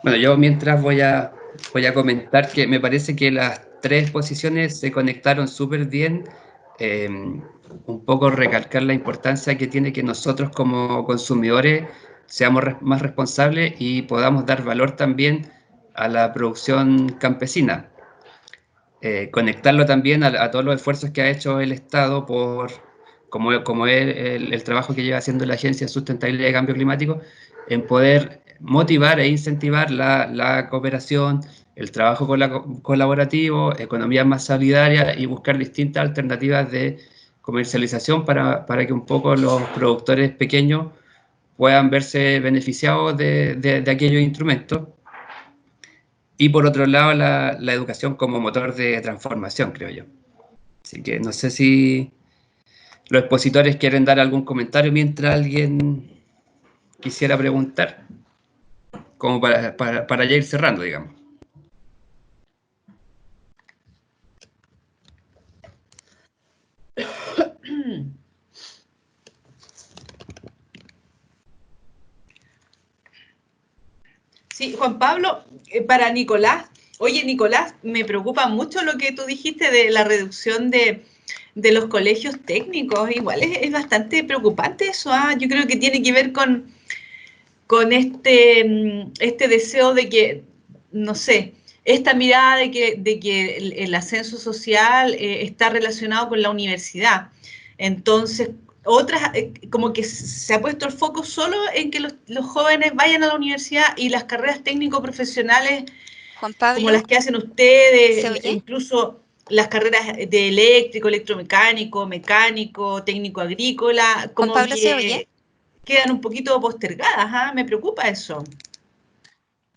Bueno, yo mientras voy a comentar que me parece que las tres exposiciones se conectaron súper bien. Un poco recalcar la importancia que tiene que nosotros como consumidores seamos más responsables y podamos dar valor también a la producción campesina. Conectarlo también a todos los esfuerzos que ha hecho el Estado como es el trabajo que lleva haciendo la Agencia de Sustentabilidad y Cambio Climático, en poder motivar e incentivar la cooperación, el trabajo colaborativo, economías más solidarias y buscar distintas alternativas de comercialización para que un poco los productores pequeños puedan verse beneficiados de aquellos instrumentos. Y por otro lado, la educación como motor de transformación, creo yo. Así que no sé si los expositores quieren dar algún comentario mientras alguien quisiera preguntar, como para ya ir cerrando, digamos. Sí, Juan Pablo, para Nicolás. Oye, Nicolás, me preocupa mucho lo que tú dijiste de la reducción de los colegios técnicos. Igual es bastante preocupante eso. Yo creo que tiene que ver con este deseo de que, no sé, esta mirada de que el ascenso social está relacionado con la universidad. Entonces, otras, como que se ha puesto el foco solo en que los jóvenes vayan a la universidad, y las carreras técnico-profesionales, Juan Pablo, como las que hacen ¿se ustedes, oye? incluso las carreras de eléctrico, electromecánico, mecánico, técnico agrícola, Juan como Pablo, ¿se oye? que quedan un poquito postergadas. Me preocupa eso.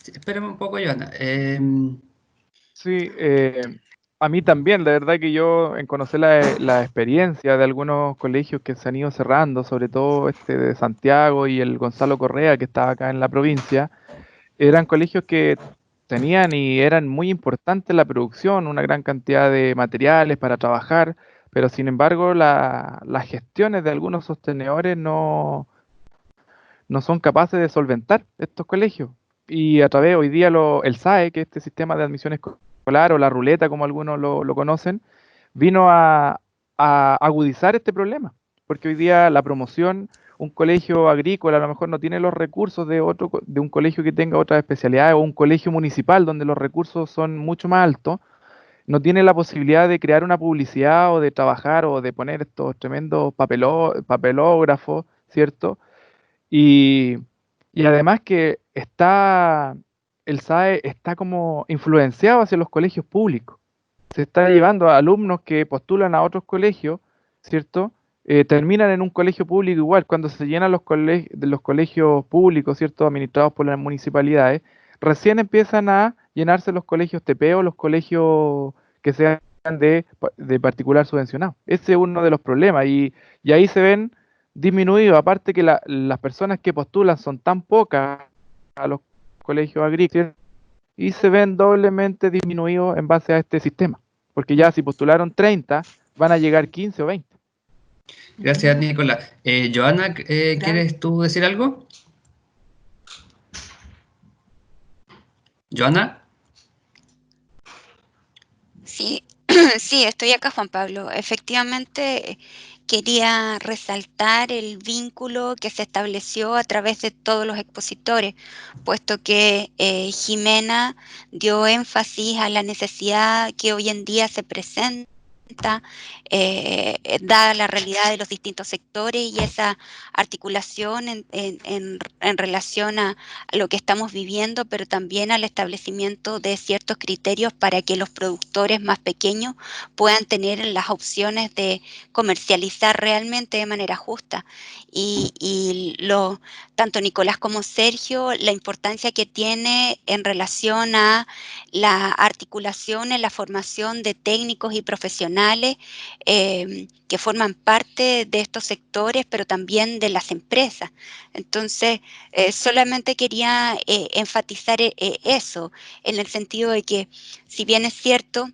Sí, espérame un poco, Joana. Sí, a mí también, la verdad que yo en conocer la experiencia de algunos colegios que se han ido cerrando, sobre todo este de Santiago y el Gonzalo Correa, que estaba acá en la provincia, eran colegios que tenían y eran muy importantes la producción, una gran cantidad de materiales para trabajar, pero sin embargo las gestiones de algunos sostenedores no son capaces de solventar estos colegios. Y a través hoy día el SAE, que es este sistema de admisión escolar, o la ruleta como algunos lo conocen, vino a agudizar este problema, porque hoy día la promoción, un colegio agrícola a lo mejor no tiene los recursos de un colegio que tenga otras especialidades, o un colegio municipal donde los recursos son mucho más altos, no tiene la posibilidad de crear una publicidad o de trabajar o de poner estos tremendos papelógrafos, ¿cierto? Y, y además que el SAE está como influenciado hacia los colegios públicos. Se está llevando a alumnos que postulan a otros colegios, ¿cierto? Terminan en un colegio público igual. Cuando se llenan los colegios públicos, ¿cierto? Administrados por las municipalidades, recién empiezan a llenarse los colegios TP o los colegios que sean de particular subvencionado. Ese es uno de los problemas y ahí se ven disminuido, aparte que las personas que postulan son tan pocas a los colegios agrícolas y se ven doblemente disminuidos en base a este sistema, porque ya si postularon 30, van a llegar 15 o 20. Gracias, Nicolás. Joana, ¿quieres tú decir algo? ¿Joana? Sí, sí, estoy acá, Juan Pablo. Efectivamente, quería resaltar el vínculo que se estableció a través de todos los expositores, puesto que Jimena dio énfasis a la necesidad que hoy en día se presenta, dada la realidad de los distintos sectores y esa articulación en relación a lo que estamos viviendo, pero también al establecimiento de ciertos criterios para que los productores más pequeños puedan tener las opciones de comercializar realmente de manera justa. Tanto Nicolás como Sergio, la importancia que tiene en relación a la articulación en la formación de técnicos y profesionales que forman parte de estos sectores, pero también de las empresas. Entonces, solamente quería enfatizar eso, en el sentido de que, si bien es cierto,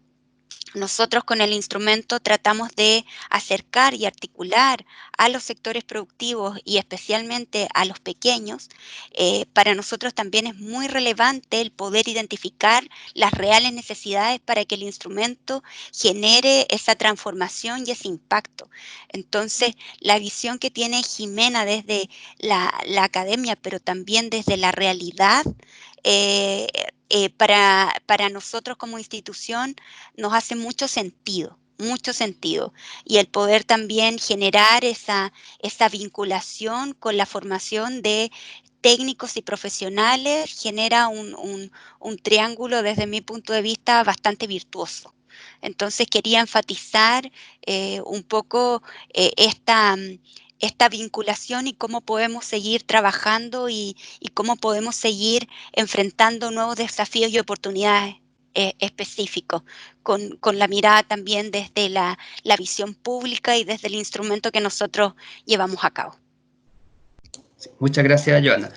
nosotros con el instrumento tratamos de acercar y articular a los sectores productivos y especialmente a los pequeños. Para nosotros también es muy relevante el poder identificar las reales necesidades para que el instrumento genere esa transformación y ese impacto. Entonces, la visión que tiene Jimena desde la academia, pero también desde la realidad, para nosotros como institución nos hace mucho sentido. Y el poder también generar esa vinculación con la formación de técnicos y profesionales genera un triángulo, desde mi punto de vista, bastante virtuoso. Entonces quería enfatizar un poco esta vinculación y cómo podemos seguir trabajando y cómo podemos seguir enfrentando nuevos desafíos y oportunidades específicos, con la mirada también desde la visión pública y desde el instrumento que nosotros llevamos a cabo. Sí, muchas gracias, Joana.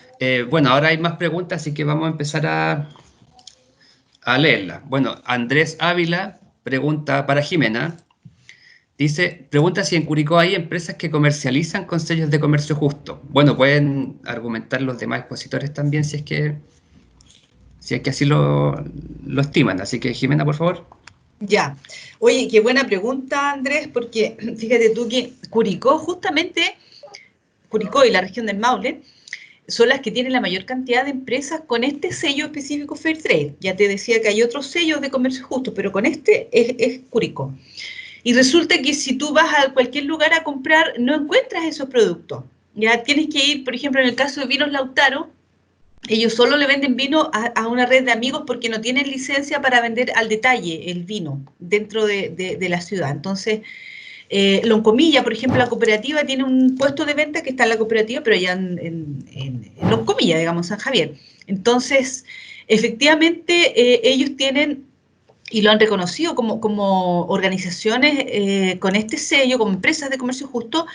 Bueno, ahora hay más preguntas, así que vamos a empezar a leerlas. Bueno, Andrés Ávila pregunta para Jimena. Pregunta si en Curicó hay empresas que comercializan con sellos de comercio justo. Bueno, pueden argumentar los demás expositores también si es que si es que así lo estiman. Así que, Jimena, por favor. Ya. Oye, qué buena pregunta, Andrés, porque fíjate tú que Curicó y la región del Maule, son las que tienen la mayor cantidad de empresas con este sello específico Fairtrade. Ya te decía que hay otros sellos de comercio justo, pero con este es Curicó. Y resulta que si tú vas a cualquier lugar a comprar, no encuentras esos productos. Ya tienes que ir, por ejemplo, en el caso de Vinos Lautaro, ellos solo le venden vino a una red de amigos porque no tienen licencia para vender al detalle el vino dentro de la ciudad. Entonces, Loncomilla, por ejemplo, la cooperativa tiene un puesto de venta que está en la cooperativa, pero ya en Loncomilla, digamos, San Javier. Entonces, efectivamente, ellos tienen, y lo han reconocido como organizaciones con este sello, como empresas de comercio justo,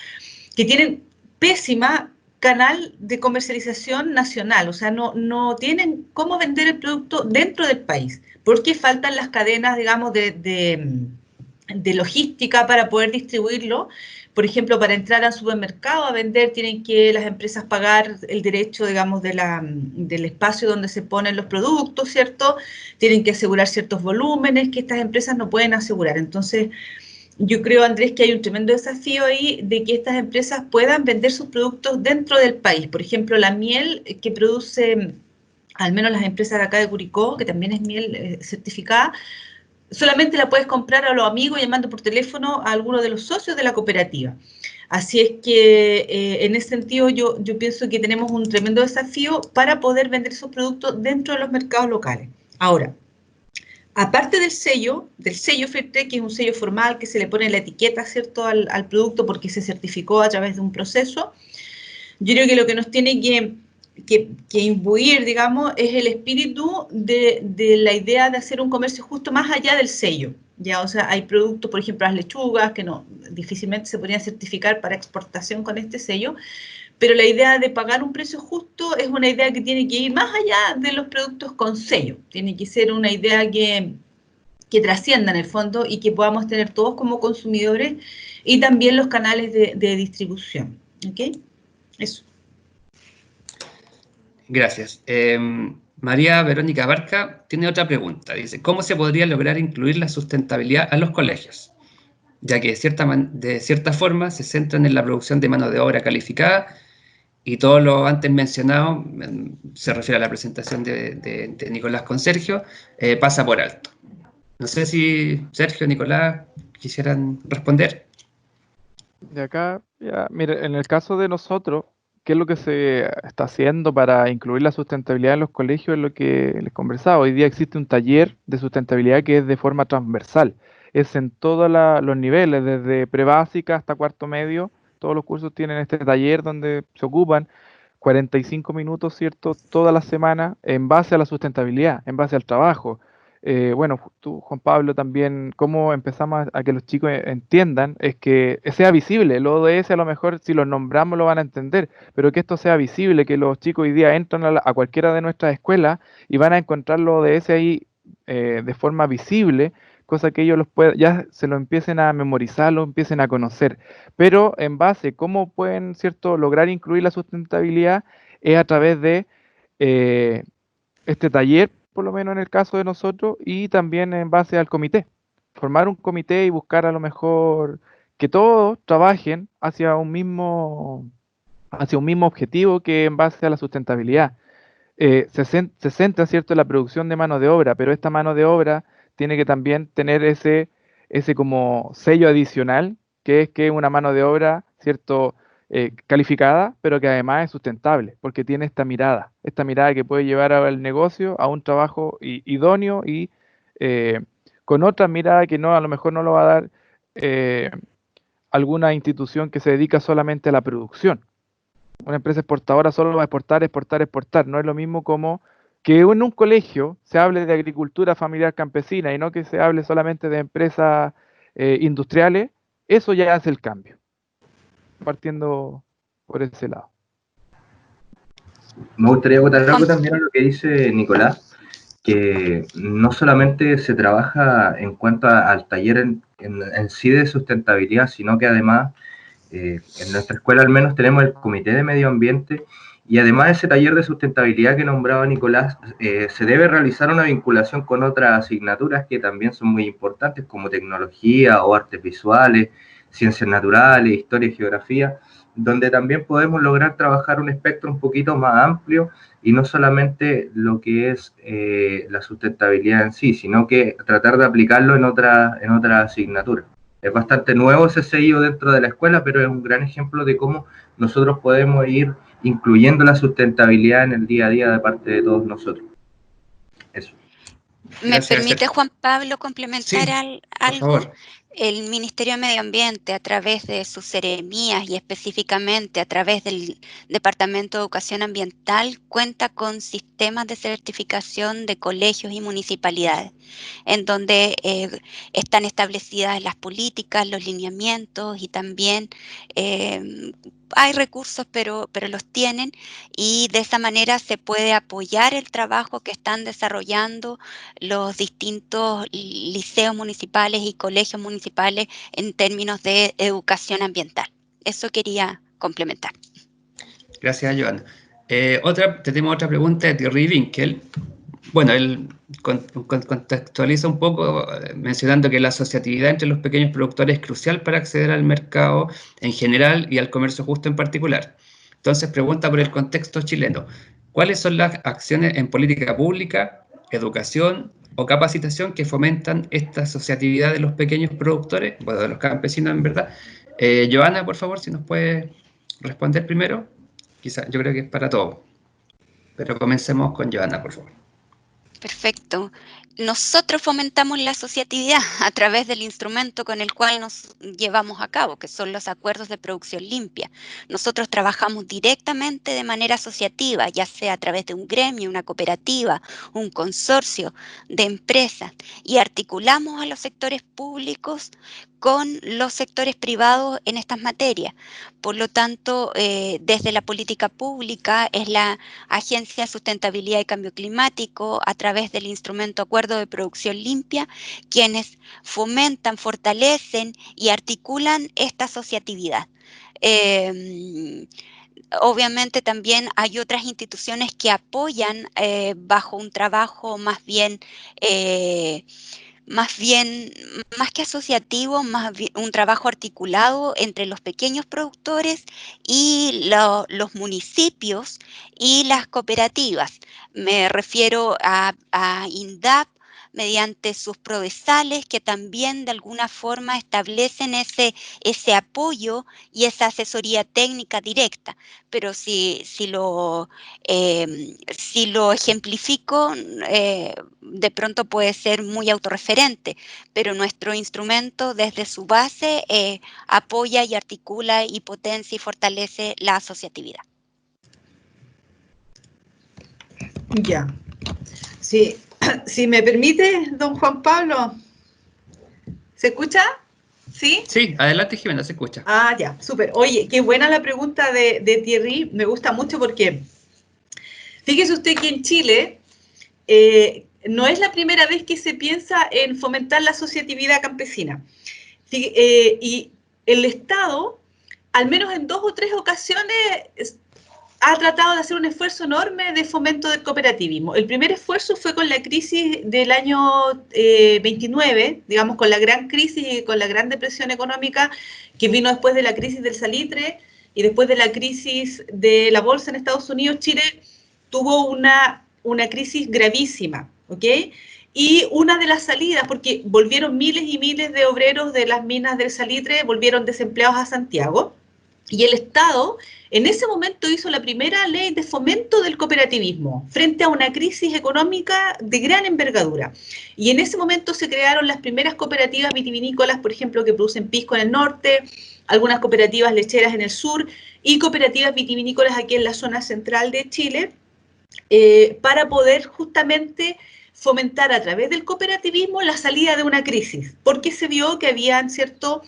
que tienen pésima canal de comercialización nacional, o sea, no tienen cómo vender el producto dentro del país, porque faltan las cadenas, digamos, de logística para poder distribuirlo. Por ejemplo, para entrar al supermercado a vender, tienen que las empresas pagar el derecho, digamos, del espacio donde se ponen los productos, ¿cierto? Tienen que asegurar ciertos volúmenes que estas empresas no pueden asegurar. Entonces, yo creo, Andrés, que hay un tremendo desafío ahí de que estas empresas puedan vender sus productos dentro del país. Por ejemplo, la miel que produce, al menos las empresas de acá de Curicó, que también es miel certificada, solamente la puedes comprar a los amigos llamando por teléfono a alguno de los socios de la cooperativa. Así es que en ese sentido yo pienso que tenemos un tremendo desafío para poder vender esos productos dentro de los mercados locales. Ahora, aparte del sello Fairtrade, que es un sello formal que se le pone la etiqueta, ¿cierto?, al producto porque se certificó a través de un proceso, yo creo que lo que nos tiene que imbuir, digamos, es el espíritu de la idea de hacer un comercio justo más allá del sello. Ya, o sea, hay productos, por ejemplo, las lechugas, que difícilmente se podrían certificar para exportación con este sello, pero la idea de pagar un precio justo es una idea que tiene que ir más allá de los productos con sello. Tiene que ser una idea que trascienda en el fondo y que podamos tener todos como consumidores y también los canales de distribución. ¿Ok? Eso. Gracias. María Verónica Barca tiene otra pregunta. Dice, ¿cómo se podría lograr incluir la sustentabilidad a los colegios? Ya que de cierta forma se centran en la producción de mano de obra calificada y todo lo antes mencionado, se refiere a la presentación de Nicolás con Sergio, pasa por alto. No sé si Sergio, Nicolás, quisieran responder. De acá, ya, mire, en el caso de nosotros, ¿qué es lo que se está haciendo para incluir la sustentabilidad en los colegios? Es lo que les conversaba. Hoy día existe un taller de sustentabilidad que es de forma transversal. Es en todos los niveles, desde prebásica hasta cuarto medio. Todos los cursos tienen este taller donde se ocupan 45 minutos, ¿cierto? Toda la semana en base a la sustentabilidad, en base al trabajo. Bueno, tú, Juan Pablo, también, cómo empezamos a que los chicos entiendan, es que sea visible. El ODS a lo mejor si los nombramos lo van a entender, pero que esto sea visible, que los chicos hoy día entran a cualquiera de nuestras escuelas y van a encontrar los ODS ahí de forma visible, cosa que ellos ya se lo empiecen a memorizar, lo empiecen a conocer. Pero en base, ¿cómo pueden, cierto, lograr incluir la sustentabilidad? Es a través de este taller, por lo menos en el caso de nosotros, y también en base al comité. Formar un comité y buscar a lo mejor que todos trabajen hacia un mismo objetivo, que en base a la sustentabilidad. Se centra, ¿cierto?, en la producción de mano de obra, pero esta mano de obra tiene que también tener ese como sello adicional, que es que una mano de obra, ¿cierto?, calificada, pero que además es sustentable, porque tiene esta mirada que puede llevar al negocio a un trabajo idóneo y con otra mirada que a lo mejor no lo va a dar alguna institución que se dedica solamente a la producción. Una empresa exportadora solo va a exportar, exportar, exportar. No es lo mismo como que en un colegio se hable de agricultura familiar campesina y no que se hable solamente de empresas industriales. Eso ya hace el cambio, partiendo por ese lado. Me gustaría acotar algo también a lo que dice Nicolás, que no solamente se trabaja en cuanto al taller en sí de sustentabilidad, sino que además en nuestra escuela al menos tenemos el Comité de Medio Ambiente Y además de ese taller de sustentabilidad que nombraba Nicolás, se debe realizar una vinculación con otras asignaturas que también son muy importantes, como tecnología o artes visuales, ciencias naturales, historia y geografía, donde también podemos lograr trabajar un espectro un poquito más amplio y no solamente lo que es la sustentabilidad en sí, sino que tratar de aplicarlo en otra asignatura. Es bastante nuevo ese sello dentro de la escuela, pero es un gran ejemplo de cómo nosotros podemos ir incluyendo la sustentabilidad en el día a día de parte de todos nosotros. Eso. ¿Me Gracias, permite, Sergio. Juan Pablo, complementar Sí, por algo? favor. El Ministerio de Medio Ambiente, a través de sus seremías y específicamente a través del Departamento de Educación Ambiental, cuenta con sistemas de certificación de colegios y municipalidades, en donde están establecidas las políticas, los lineamientos y también hay recursos, pero los tienen, y de esa manera se puede apoyar el trabajo que están desarrollando los distintos liceos municipales y colegios municipales en términos de educación ambiental. Eso quería complementar. Gracias, Joana. Tenemos otra pregunta de Thierry Winkel. Bueno, él contextualiza un poco mencionando que la asociatividad entre los pequeños productores es crucial para acceder al mercado en general y al comercio justo en particular. Entonces pregunta por el contexto chileno. ¿Cuáles son las acciones en política pública, educación o capacitación que fomentan esta asociatividad de los pequeños productores, bueno, de los campesinos en verdad? Joana, por favor, si nos puede responder primero. Quizá, yo creo que es para todos. Pero comencemos con Joana, por favor. Perfecto. Nosotros fomentamos la asociatividad a través del instrumento con el cual nos llevamos a cabo, que son los acuerdos de producción limpia. Nosotros trabajamos directamente de manera asociativa, ya sea a través de un gremio, una cooperativa, un consorcio de empresas, y articulamos a los sectores públicos con los sectores privados en estas materias. Por lo tanto, desde la política pública es la Agencia de Sustentabilidad y Cambio Climático, a través del instrumento Acuerdo de Producción Limpia, quienes fomentan, fortalecen y articulan esta asociatividad. Obviamente también hay otras instituciones que apoyan bajo un trabajo más que asociativo, más bien un trabajo articulado entre los pequeños productores y los municipios y las cooperativas. Me refiero a INDAP, mediante sus prodesales, que también de alguna forma establecen ese apoyo y esa asesoría técnica directa. Pero si lo ejemplifico, de pronto puede ser muy autorreferente, pero nuestro instrumento desde su base apoya y articula y potencia y fortalece la asociatividad. Ya. Sí, si me permite, don Juan Pablo, ¿se escucha? ¿Sí? Sí, adelante, Jimena, se escucha. Ah, ya, súper. Oye, qué buena la pregunta de Thierry, me gusta mucho porque fíjese usted que en Chile no es la primera vez que se piensa en fomentar la asociatividad campesina. Y el Estado, al menos en 2 o 3 ocasiones, ha tratado de hacer un esfuerzo enorme de fomento del cooperativismo. El primer esfuerzo fue con la crisis del año 29, digamos, con la gran crisis y con la gran depresión económica que vino después de la crisis del salitre y después de la crisis de la bolsa en Estados Unidos. Chile tuvo una crisis gravísima, ¿ok? Y una de las salidas, porque volvieron miles y miles de obreros de las minas del salitre, volvieron desempleados a Santiago, y el Estado en ese momento hizo la primera ley de fomento del cooperativismo frente a una crisis económica de gran envergadura. Y en ese momento se crearon las primeras cooperativas vitivinícolas, por ejemplo, que producen pisco en el norte, algunas cooperativas lecheras en el sur y cooperativas vitivinícolas aquí en la zona central de Chile, para poder justamente fomentar a través del cooperativismo la salida de una crisis, porque se vio que habían, ¿cierto?,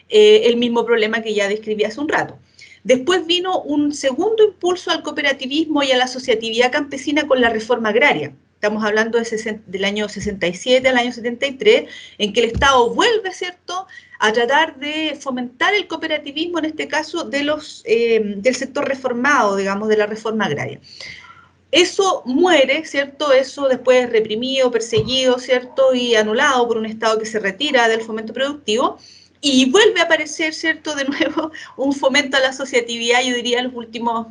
el mismo problema que ya describí hace un rato. Después vino un segundo impulso al cooperativismo y a la asociatividad campesina con la reforma agraria. Estamos hablando del año 67 al año 73, en que el Estado vuelve, ¿cierto?, a tratar de fomentar el cooperativismo, en este caso del sector reformado, digamos, de la reforma agraria. Eso muere, ¿cierto? Eso después es reprimido, perseguido, ¿cierto? Y anulado por un Estado que se retira del fomento productivo y vuelve a aparecer, ¿cierto? De nuevo, un fomento a la asociatividad, yo diría, en los últimos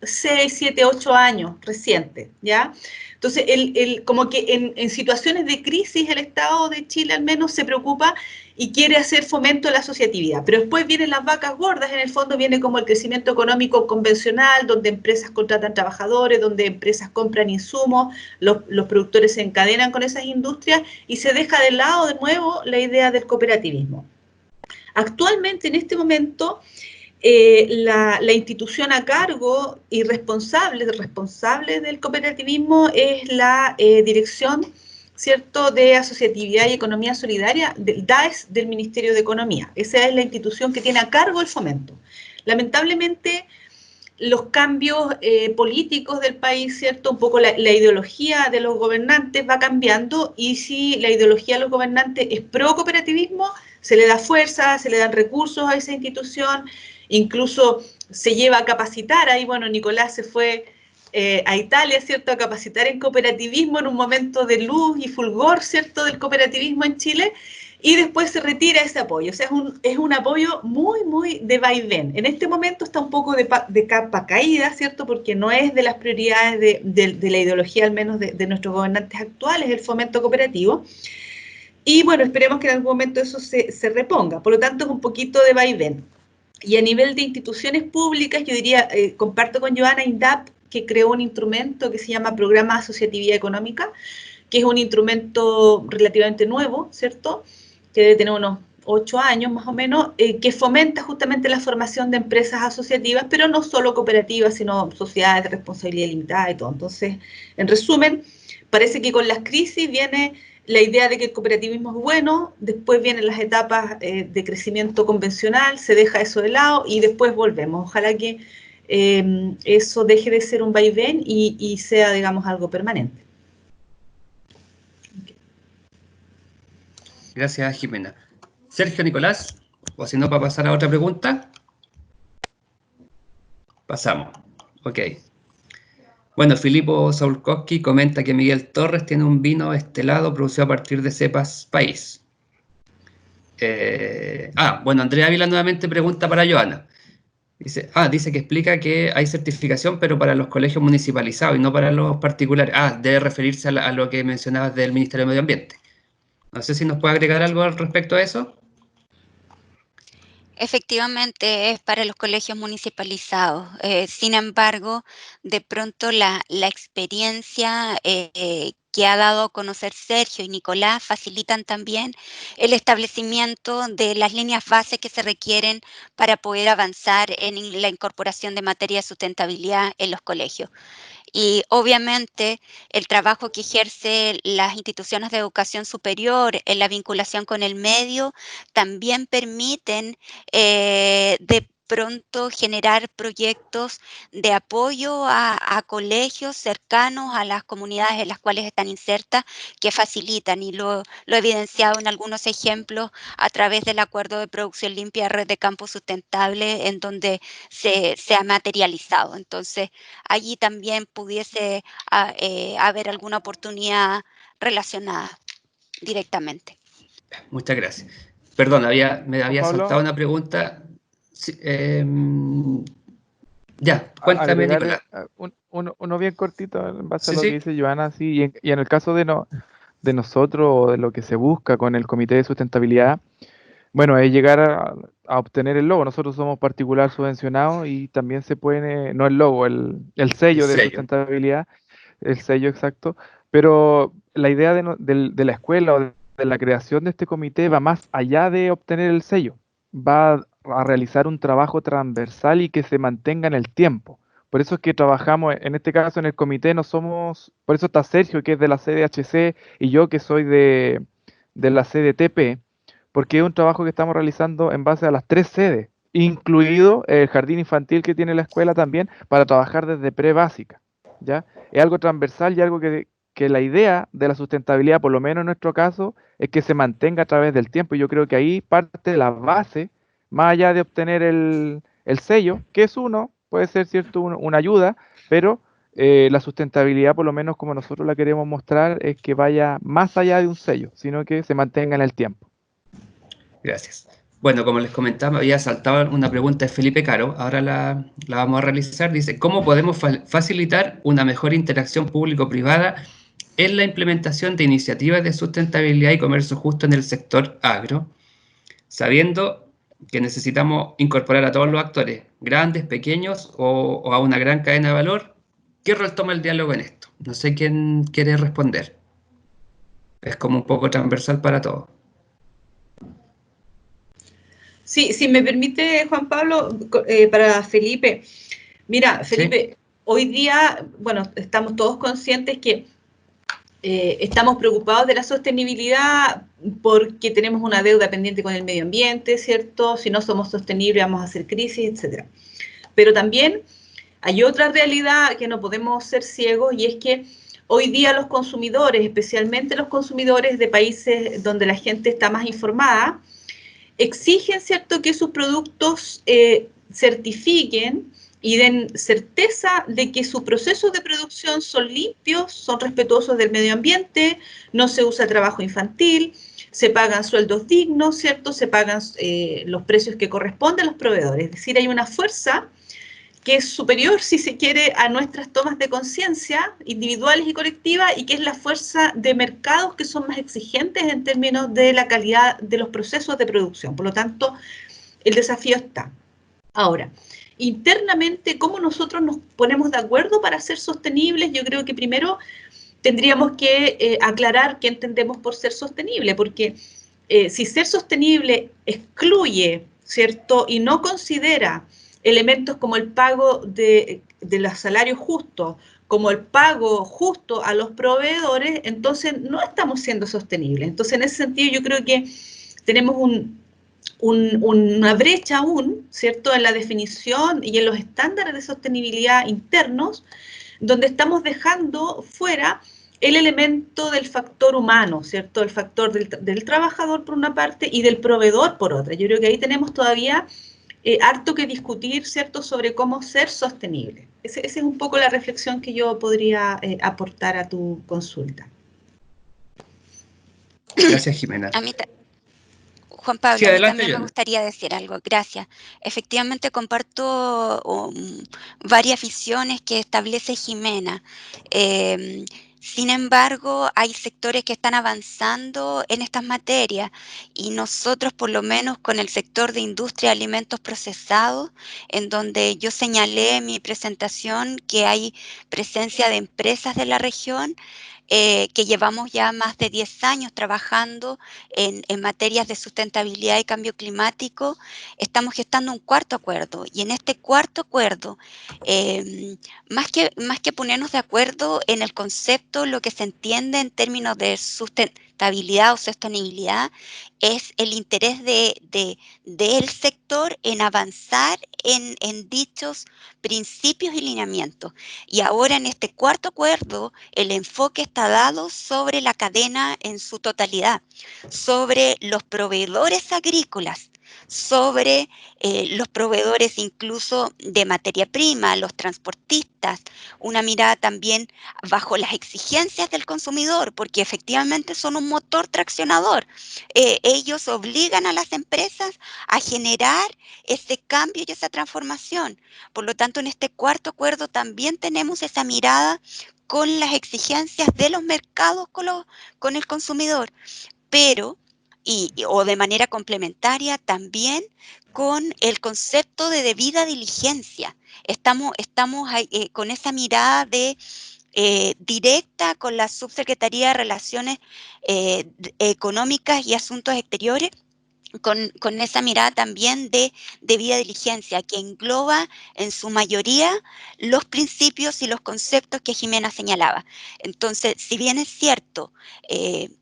6, 7, 8 años recientes, ¿ya? Entonces, como que en situaciones de crisis el Estado de Chile al menos se preocupa y quiere hacer fomento a la asociatividad. Pero después vienen las vacas gordas, en el fondo viene como el crecimiento económico convencional, donde empresas contratan trabajadores, donde empresas compran insumos, los productores se encadenan con esas industrias y se deja de lado de nuevo la idea del cooperativismo. Actualmente, en este momento, la institución a cargo y responsable del cooperativismo es la Dirección, ¿cierto?, de Asociatividad y Economía Solidaria, del DAES, del Ministerio de Economía. Esa es la institución que tiene a cargo el fomento. Lamentablemente, los cambios políticos del país, ¿cierto?, un poco la ideología de los gobernantes va cambiando, y si la ideología de los gobernantes es pro cooperativismo, se le da fuerza, se le dan recursos a esa institución, incluso se lleva a capacitar. Ahí, bueno, Nicolás se fue a Italia, ¿cierto?, a capacitar en cooperativismo en un momento de luz y fulgor, ¿cierto?, del cooperativismo en Chile, y después se retira ese apoyo. O sea, es un apoyo muy, muy de vaivén. En este momento está un poco de capa caída, ¿cierto?, porque no es de las prioridades de la ideología, al menos de nuestros gobernantes actuales, el fomento cooperativo. Y bueno, esperemos que en algún momento eso se reponga. Por lo tanto, es un poquito de vaivén. Y a nivel de instituciones públicas, yo diría, comparto con Joana, INDAP, que creó un instrumento que se llama Programa de Asociatividad Económica, que es un instrumento relativamente nuevo, ¿cierto?, que debe tener unos 8 años más o menos, que fomenta justamente la formación de empresas asociativas, pero no solo cooperativas, sino sociedades de responsabilidad limitada y todo. Entonces, en resumen, parece que con las crisis viene la idea de que el cooperativismo es bueno, después vienen las etapas de crecimiento convencional, se deja eso de lado y después volvemos. Ojalá que eso deje de ser un vaivén y sea, digamos, algo permanente. Gracias, Jimena. Sergio, Nicolás, o si no, para pasar a otra pregunta. Pasamos. Ok. Bueno, Filipo Saulkowski comenta que Miguel Torres tiene un vino estelado producido a partir de cepas país. Bueno, Andrea Ávila nuevamente pregunta para Joana. Dice que explica que hay certificación, pero para los colegios municipalizados y no para los particulares. Debe referirse a lo que mencionabas del Ministerio de Medio Ambiente. No sé si nos puede agregar algo al respecto a eso. Efectivamente, es para los colegios municipalizados. Sin embargo, de pronto la experiencia que ha dado a conocer Sergio y Nicolás facilitan también el establecimiento de las líneas base que se requieren para poder avanzar en la incorporación de materia de sustentabilidad en los colegios. Y obviamente el trabajo que ejerce las instituciones de educación superior en la vinculación con el medio también permiten de pronto generar proyectos de apoyo a colegios cercanos a las comunidades en las cuales están insertas, que facilitan, y lo he evidenciado en algunos ejemplos a través del Acuerdo de Producción Limpia, Red de Campos Sustentable, en donde se ha materializado. Entonces, allí también pudiese haber alguna oportunidad relacionada directamente. Muchas gracias. Perdón, me había saltado una pregunta. Sí, cuéntame, Nicolás. Uno bien cortito en base a lo Sí. que dice Joana, sí, y en el caso de nosotros, o de lo que se busca con el Comité de Sustentabilidad, bueno, es llegar a obtener el logo. Nosotros somos particular subvencionado y también se puede, no el logo, el sello de sustentabilidad, el sello exacto, pero la idea de la escuela o de la creación de este comité va más allá de obtener el sello, va a realizar un trabajo transversal y que se mantenga en el tiempo. Por eso es que trabajamos, en este caso en el comité, por eso está Sergio, que es de la CDHC, y yo, que soy de la CDTP, porque es un trabajo que estamos realizando en base a las 3 sedes, incluido el jardín infantil que tiene la escuela también, para trabajar desde pre-básica, ¿ya? Es algo transversal y algo que que la idea de la sustentabilidad, por lo menos en nuestro caso, es que se mantenga a través del tiempo. Y yo creo que ahí parte de la base, más allá de obtener el sello, que es puede ser cierto, una ayuda, pero la sustentabilidad, por lo menos como nosotros la queremos mostrar, es que vaya más allá de un sello, sino que se mantenga en el tiempo. Gracias. Bueno, como les comentaba, había saltado una pregunta de Felipe Caro, ahora la vamos a realizar. Dice, ¿cómo podemos facilitar una mejor interacción público-privada en la implementación de iniciativas de sustentabilidad y comercio justo en el sector agro, sabiendo que necesitamos incorporar a todos los actores, grandes, pequeños o a una gran cadena de valor? ¿Qué rol toma el diálogo en esto? No sé quién quiere responder. Es como un poco transversal para todos. Sí, si me permite, Juan Pablo, para Felipe. Mira, Felipe, ¿Sí? hoy día, bueno, estamos todos conscientes que estamos preocupados de la sostenibilidad porque tenemos una deuda pendiente con el medio ambiente, ¿cierto? Si no somos sostenibles vamos a hacer crisis, etc. Pero también hay otra realidad que no podemos ser ciegos, y es que hoy día los consumidores, especialmente los consumidores de países donde la gente está más informada, exigen, ¿cierto?, que sus productos certifiquen y den certeza de que sus procesos de producción son limpios, son respetuosos del medio ambiente, no se usa trabajo infantil, se pagan sueldos dignos, ¿cierto?, se pagan los precios que corresponden a los proveedores. Es decir, hay una fuerza que es superior, si se quiere, a nuestras tomas de conciencia individuales y colectivas, y que es la fuerza de mercados que son más exigentes en términos de la calidad de los procesos de producción. Por lo tanto, el desafío está. Ahora, internamente, ¿cómo nosotros nos ponemos de acuerdo para ser sostenibles? Yo creo que primero tendríamos que aclarar qué entendemos por ser sostenible, porque si ser sostenible excluye, ¿cierto?, y no considera elementos como el pago de los salarios justos, como el pago justo a los proveedores, entonces no estamos siendo sostenibles. Entonces, en ese sentido, yo creo que tenemos una brecha aún, ¿cierto?, en la definición y en los estándares de sostenibilidad internos, donde estamos dejando fuera el elemento del factor humano, ¿cierto?, el factor del trabajador por una parte y del proveedor por otra. Yo creo que ahí tenemos todavía harto que discutir, ¿cierto?, sobre cómo ser sostenible. Esa es un poco la reflexión que yo podría aportar a tu consulta. Gracias, Jimena. A mí, Juan Pablo, Sí, a mí adelante, también me Joana. gustaría decir algo. Gracias. Efectivamente, comparto varias visiones que establece Jimena. Sin embargo, hay sectores que están avanzando en estas materias, y nosotros, por lo menos con el sector de industria de alimentos procesados, en donde yo señalé en mi presentación que hay presencia de empresas de la región, que llevamos ya más de 10 años trabajando en materias de sustentabilidad y cambio climático, estamos gestando un cuarto acuerdo. Y en este cuarto acuerdo, más que ponernos de acuerdo en el concepto, lo que se entiende en términos de sustentabilidad o sostenibilidad es el interés del sector en avanzar en dichos principios y lineamientos. Y ahora en este cuarto acuerdo, el enfoque está dado sobre la cadena en su totalidad, sobre los proveedores agrícolas, sobre los proveedores incluso de materia prima, los transportistas, una mirada también bajo las exigencias del consumidor, porque efectivamente son un motor traccionador. Ellos obligan a las empresas a generar ese cambio y esa transformación. Por lo tanto, en este cuarto acuerdo también tenemos esa mirada con las exigencias de los mercados con el consumidor, pero, o de manera complementaria también con el concepto de debida diligencia. Estamos con esa mirada directa con la Subsecretaría de Relaciones Económicas y Asuntos Exteriores, con esa mirada también de debida diligencia, que engloba en su mayoría los principios y los conceptos que Jimena señalaba. Entonces, si bien es cierto,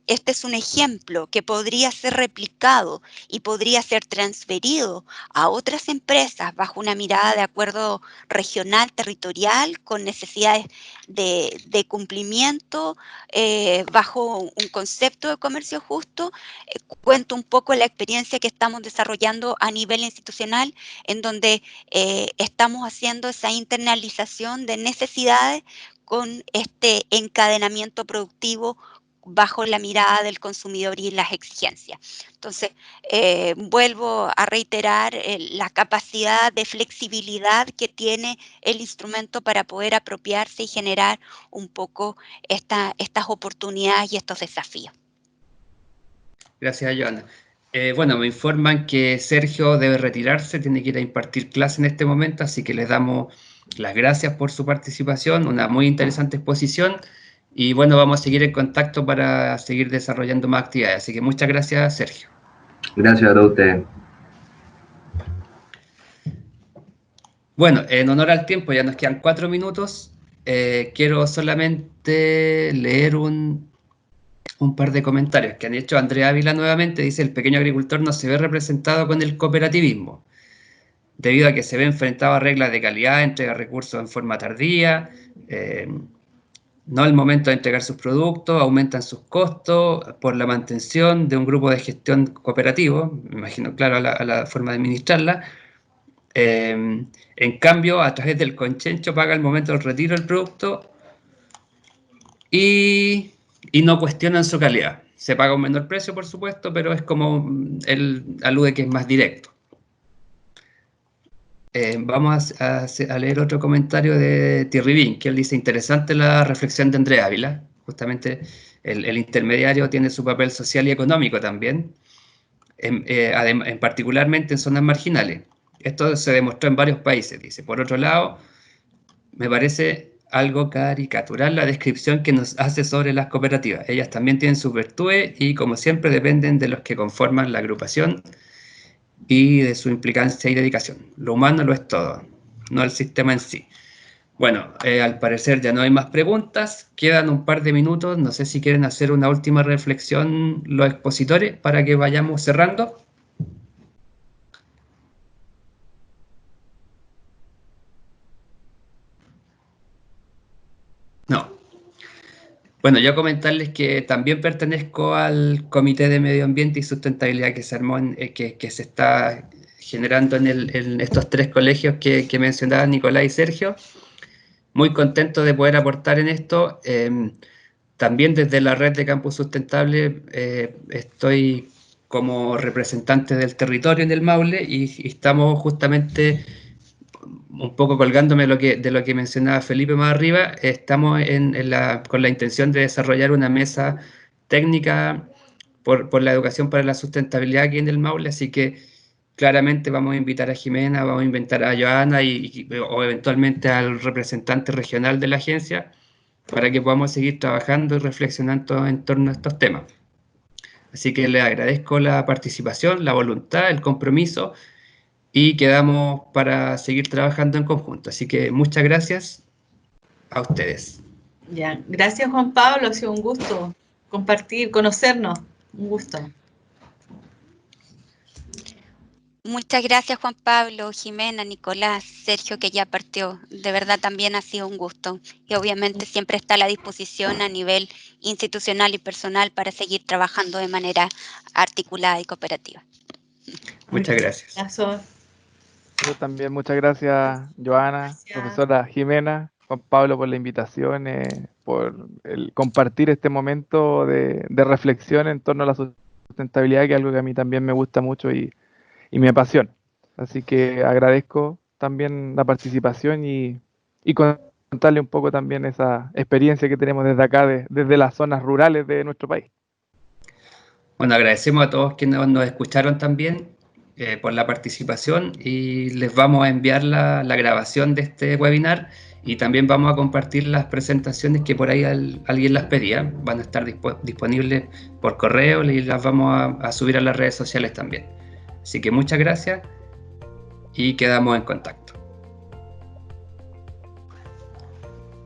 este es un ejemplo que podría ser replicado y podría ser transferido a otras empresas bajo una mirada de acuerdo regional, territorial, con necesidades de cumplimiento, bajo un concepto de comercio justo, cuento un poco la experiencia que estamos desarrollando a nivel institucional, en donde estamos haciendo esa internalización de necesidades con este encadenamiento productivo bajo la mirada del consumidor y las exigencias. Entonces, vuelvo a reiterar la capacidad de flexibilidad que tiene el instrumento para poder apropiarse y generar un poco estas oportunidades y estos desafíos. Gracias, Joana. Bueno, me informan que Sergio debe retirarse, tiene que ir a impartir clase en este momento, así que les damos las gracias por su participación, una muy interesante exposición, y bueno, vamos a seguir en contacto para seguir desarrollando más actividades. Así que muchas gracias, Sergio. Gracias a usted. Bueno, en honor al tiempo, ya nos quedan 4 minutos. Quiero solamente leer un par de comentarios que han hecho Andrea Ávila nuevamente. Dice: el pequeño agricultor no se ve representado con el cooperativismo, debido a que se ve enfrentado a reglas de calidad, entrega recursos en forma tardía, no al momento de entregar sus productos, aumentan sus costos por la mantención de un grupo de gestión cooperativo, me imagino, claro, a la forma de administrarla. En cambio, a través del conchencho paga el momento del retiro del producto y no cuestionan su calidad. Se paga un menor precio, por supuesto, pero es como él alude que es más directo. Vamos a leer otro comentario de Thierry Bin, que él dice: interesante la reflexión de Andrea Ávila. Justamente el intermediario tiene su papel social y económico también, particularmente en zonas marginales. Esto se demostró en varios países, dice. Por otro lado, me parece algo caricatural la descripción que nos hace sobre las cooperativas. Ellas también tienen sus virtudes y, como siempre, dependen de los que conforman la agrupación y de su implicancia y dedicación. Lo humano lo es todo, no el sistema en sí. Bueno, al parecer ya no hay más preguntas. Quedan un par de minutos. No sé si quieren hacer una última reflexión los expositores para que vayamos cerrando. No. Bueno, yo comentarles que también pertenezco al Comité de Medio Ambiente y Sustentabilidad que se armó, que se está generando en estos 3 colegios que mencionaban Nicolás y Sergio. Muy contento de poder aportar en esto. También desde la red de Campus Sustentable estoy como representante del territorio en el Maule y estamos justamente un poco colgándome de lo que mencionaba Felipe más arriba. Estamos con la intención de desarrollar una mesa técnica por la educación para la sustentabilidad aquí en el Maule, así que claramente vamos a invitar a Jimena, vamos a invitar a Joana o eventualmente al representante regional de la agencia para que podamos seguir trabajando y reflexionando en torno a estos temas. Así que les agradezco la participación, la voluntad, el compromiso y quedamos para seguir trabajando en conjunto. Así que muchas gracias a ustedes. Ya, gracias Juan Pablo, ha sido un gusto compartir, conocernos, un gusto. Muchas gracias Juan Pablo, Jimena, Nicolás, Sergio, que ya partió. De verdad también ha sido un gusto. Y obviamente siempre está a la disposición a nivel institucional y personal para seguir trabajando de manera articulada y cooperativa. Muchas gracias. Yo también, muchas gracias, Joana, profesora Jimena, Juan Pablo, por la invitación, por el compartir este momento de reflexión en torno a la sustentabilidad, que es algo que a mí también me gusta mucho y me apasiona. Así que agradezco también la participación y contarle un poco también esa experiencia que tenemos desde acá, desde las zonas rurales de nuestro país. Bueno, agradecemos a todos quienes nos escucharon también por la participación y les vamos a enviar la grabación de este webinar y también vamos a compartir las presentaciones que por ahí alguien las pedía. Van a estar disponibles por correo y las vamos a subir a las redes sociales también. Así que muchas gracias y quedamos en contacto.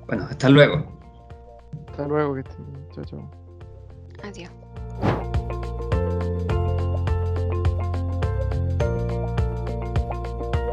Bueno, hasta luego. Hasta luego, que estén bien. Chao, chao. Adiós.